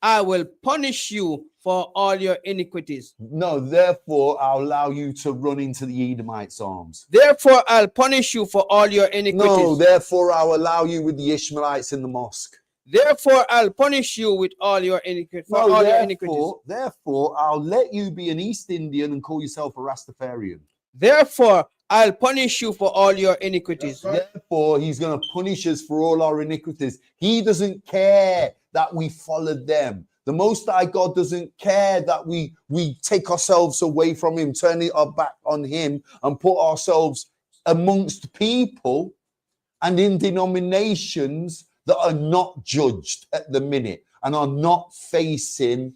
I will punish you for all your iniquities. No, therefore I'll allow you to run into the Edomites' arms. Therefore, I'll punish you for all your iniquities. No, therefore I'll allow you with the Ishmaelites in the mosque. Therefore, I'll punish you with all your iniquities. For all your iniquities. Therefore, I'll let you be an East Indian and call yourself a Rastafarian. Therefore, I'll punish you for all your iniquities. Therefore, he's going to punish us for all our iniquities. He doesn't care that we followed them. The Most High God doesn't care that we take ourselves away from him, turn our back on him, and put ourselves amongst people and in denominations that are not judged at the minute and are not facing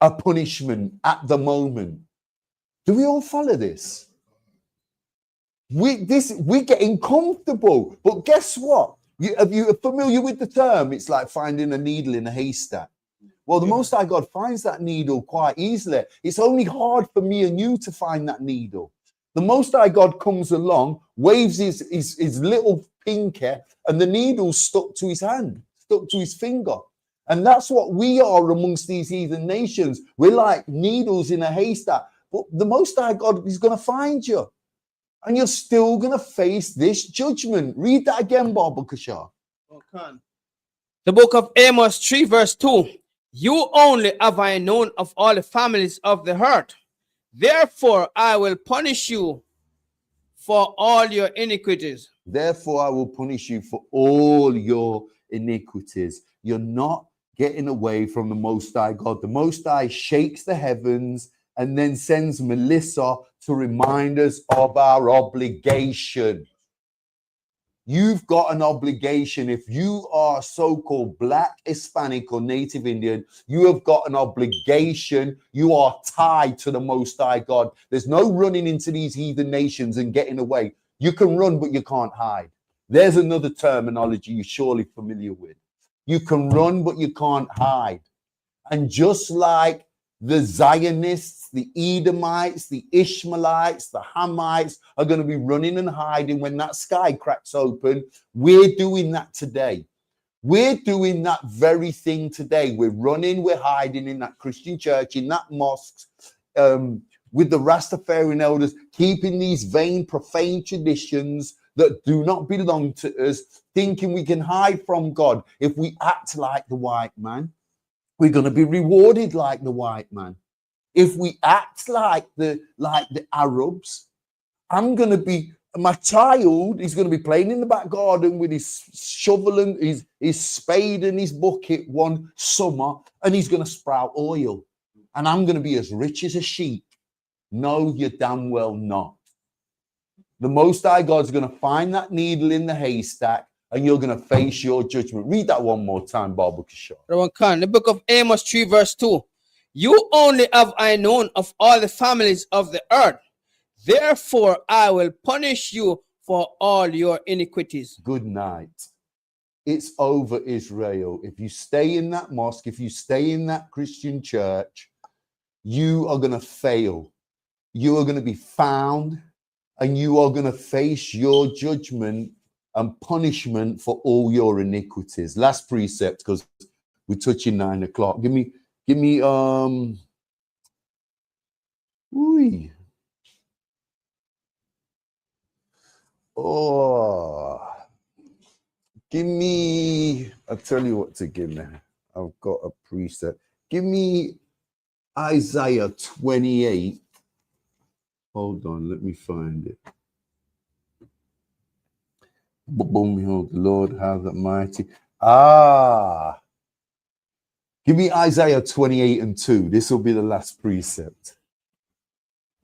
a punishment at the moment. Do we all follow this? We're getting comfortable, but guess what? You're familiar with the term. It's like finding a needle in a haystack. Well, the Most High God finds that needle quite easily. It's only hard for me and you to find that needle. The Most High God comes along, waves his little pinky, and the needle's stuck to his hand, stuck to his finger. And that's what we are amongst these heathen nations. We're like needles in a haystack. But the Most High God is going to find you. And you're still going to face this judgment. Read that again, Baba Kashar. Okay. The book of Amos 3 verse 2. You only have I known of all the families of the earth. Therefore, I will punish you for all your iniquities. Therefore, I will punish you for all your iniquities. You're not getting away from the Most High God. The Most High shakes the heavens and then sends Melissa to remind us of our obligation. You've got an obligation. If you are so-called Black, Hispanic, or Native Indian, you have got an obligation. You are tied to the Most High God. There's no running into these heathen nations and getting away. You can run, but you can't hide. There's another terminology you're surely familiar with. You can run, but you can't hide. And just like the Zionists, the Edomites, the Ishmaelites, the Hamites are going to be running and hiding when that sky cracks open. We're doing that today. We're doing that very thing today. We're running, we're hiding in that Christian church, in that mosque, with the Rastafarian elders, keeping these vain, profane traditions that do not belong to us, thinking we can hide from God. If we act like the white man, we're going to be rewarded like the white man. If we act like the Arabs, my child is going to be playing in the back garden with his shovel and his spade and his bucket one summer, and he's going to sprout oil. And I'm going to be as rich as a sheep. No, you're damn well not. The Most High God's going to find that needle in the haystack, and you're going to face your judgment. Read that one more time, Baba Kishore. The book of Amos 3 verse 2. You only have I known of all the families of the earth. Therefore, I will punish you for all your iniquities. Good night. It's over, Israel. If you stay in that mosque, if you stay in that Christian church, you are going to fail. You are going to be found, and you are going to face your judgment and punishment for all your iniquities. Last precept, because we're touching 9 o'clock. Give me I'll tell you what to give me. I've got a precept. Give me Isaiah 28. Hold on, let me find it. Behold, the Lord has a mighty. Give me Isaiah 28 and 2. This will be the last precept.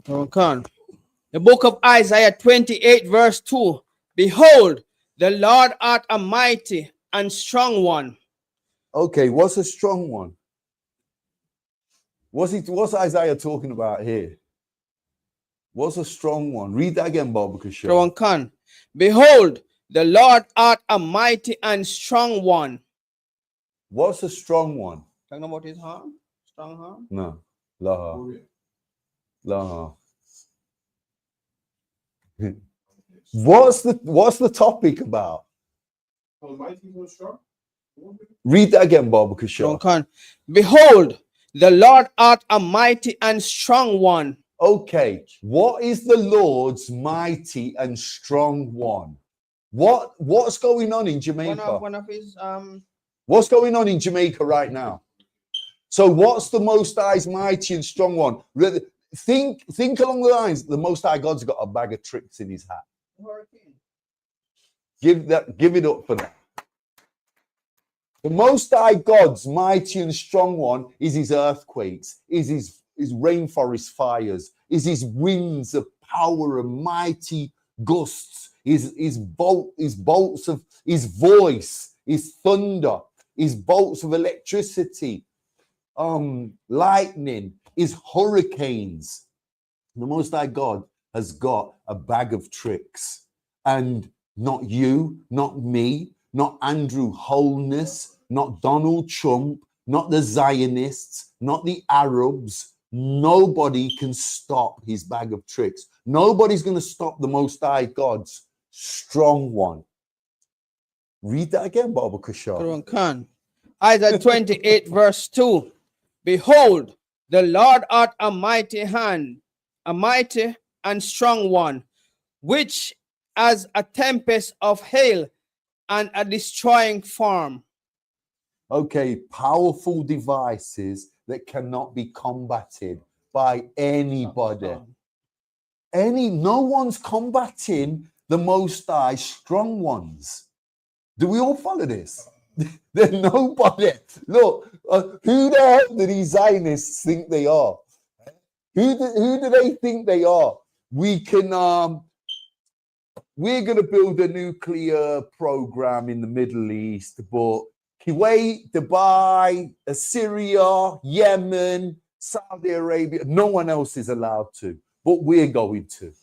Okay. The book of Isaiah 28 verse 2. Behold, the Lord art a mighty and strong one. Okay, what's a strong one? What's Isaiah talking about here? What's a strong one? Read that again, Baba Kishore. Behold, the Lord art a mighty and strong one. What's a strong one? Talking about his arm? Strong arm? No. Laha. Laha. What's the topic about? Mighty and strong? Read that again, Baba Kushar. Khan. Behold, the Lord art a mighty and strong one. Okay, what is the Lord's mighty and strong one? What's going on in Jamaica? One of his What's going on in Jamaica right now? So what's the Most High's mighty and strong one? Think along the lines, the Most High God's got a bag of tricks in his hat. Give it up for that. The Most High God's mighty and strong one is his earthquakes, is his rainforest fires, is his winds of power and mighty gusts, his bolts of his voice, his thunder, his bolts of electricity, lightning, his hurricanes. The Most High God has got a bag of tricks, and not you, not me, not Andrew Holness, not Donald Trump, not the Zionists, not the Arabs. Nobody can stop his bag of tricks. Nobody's going to stop the Most High God's strong one. Read that again, Baba Kushar. Khan. Isaiah 28 verse 2. Behold, the Lord art a mighty hand, a mighty and strong one, which as a tempest of hail and a destroying storm. Okay, powerful devices that cannot be combated by anybody. No one's combating the Most High strong ones. Do we all follow this? There's nobody. Look, who the hell do these Zionists think they are? Who do they think they are? We're going to build a nuclear program in the Middle East, but Kuwait, Dubai, Syria, Yemen, Saudi Arabia, no one else is allowed to, but we're going to.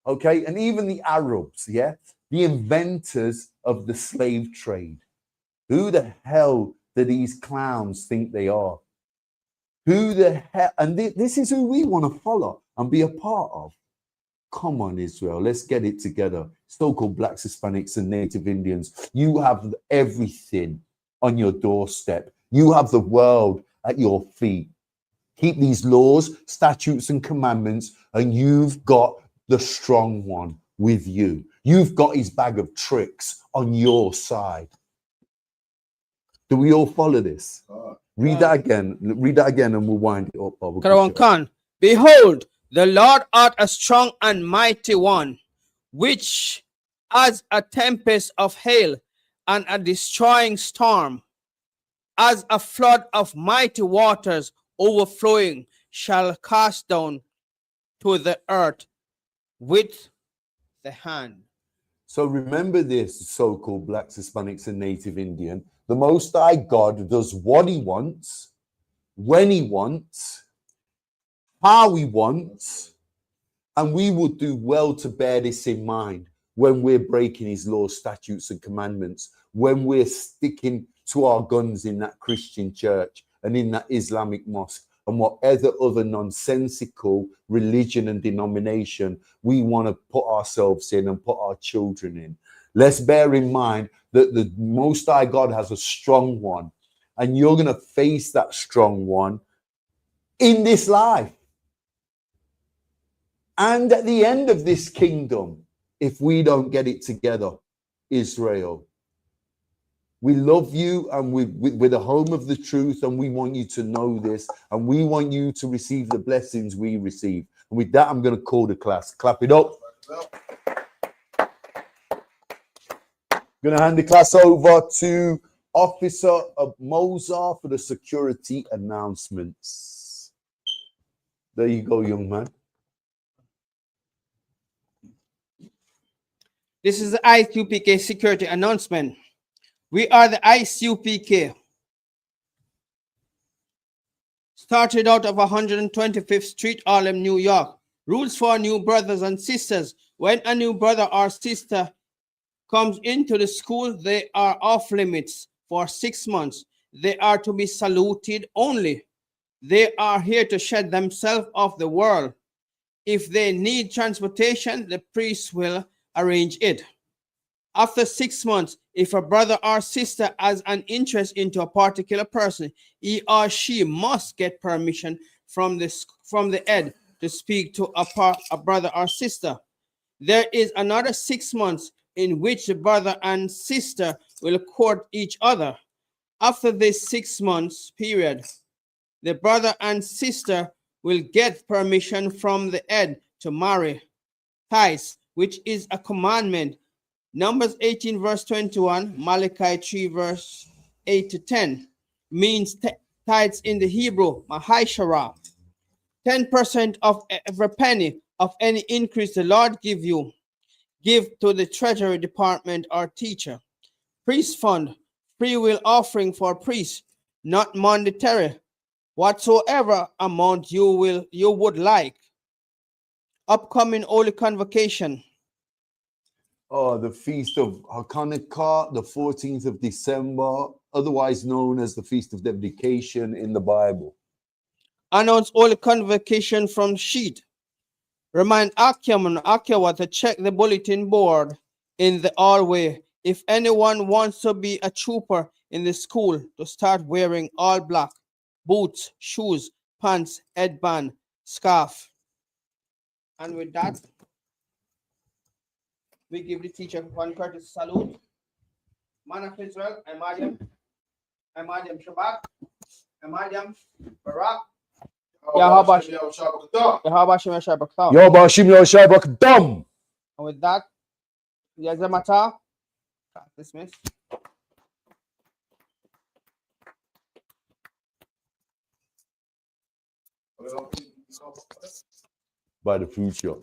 Okay, and even the Arabs, yeah, the inventors of the slave trade. Who the hell do these clowns think they are? Who the hell? And this is who we want to follow and be a part of. Come on, Israel, let's get it together. So-called blacks, Hispanics, and Native Indians. You have everything on your doorstep. You have the world at your feet. Keep these laws, statutes, and commandments, and you've got the strong one with you. You've got his bag of tricks on your side. Do we all follow this? Read that again. Read that again, and we'll wind it up. Karawan Khan. Behold, the Lord art a strong and mighty one, which as a tempest of hail and a destroying storm, as a flood of mighty waters overflowing, shall cast down to the earth with the hand. So remember this, so-called blacks, Hispanics, and Native Indian. The Most High God does what he wants, when he wants, how he wants, and we would do well to bear this in mind when we're breaking his laws, statutes, and commandments, when we're sticking to our guns in that Christian church and in that Islamic mosque and whatever other nonsensical religion and denomination we want to put ourselves in and put our children in. Let's bear in mind that the Most High God has a strong one, and you're going to face that strong one in this life. And at the end of this kingdom, if we don't get it together, Israel, we love you, and we're the home of the truth, and we want you to know this, and we want you to receive the blessings we receive. And with that, I'm going to call the class. Clap it up. I'm going to hand the class over to Officer of Mozart for the security announcements. There you go, young man. This is the ISUPK security announcement. We are the ISUPK. Started out of 125th Street, Harlem, New York. Rules for new brothers and sisters. When a new brother or sister comes into the school, they are off limits for 6 months. They are to be saluted only. They are here to shed themselves off the world. If they need transportation, the priest will arrange it. After 6 months, if a brother or sister has an interest into a particular person, he or she must get permission from the head to speak to a brother or sister. There is another 6 months in which the brother and sister will court each other. After this 6 months period, the brother and sister will get permission from the head to marry. Tithes, which is a commandment. Numbers 18 verse 21, Malachi 3 verse 8 to 10 means tithes in the Hebrew, Mahashara. 10% of every penny of any increase the Lord give you, give to the treasury department or teacher. Priest fund, free will offering for priests, not monetary, whatsoever amount you would like. Upcoming Holy Convocation. The Feast of Hanukkah, the 14th of December, otherwise known as the Feast of Dedication in the Bible. Announce Holy Convocation from sheet. Remind Achaman and Achawa to check the bulletin board in the hallway. If anyone wants to be a trooper in the school, to start wearing all black, boots, shoes, pants, headband, scarf. And with that, we give the teacher one courteous salute. Man of Israel, Emadiam Shabbat, Emadiam Barak, Yahabashim Yashabakta. Yabashim Yashabak Dam. And with that, Yazamata, dismiss. By the future.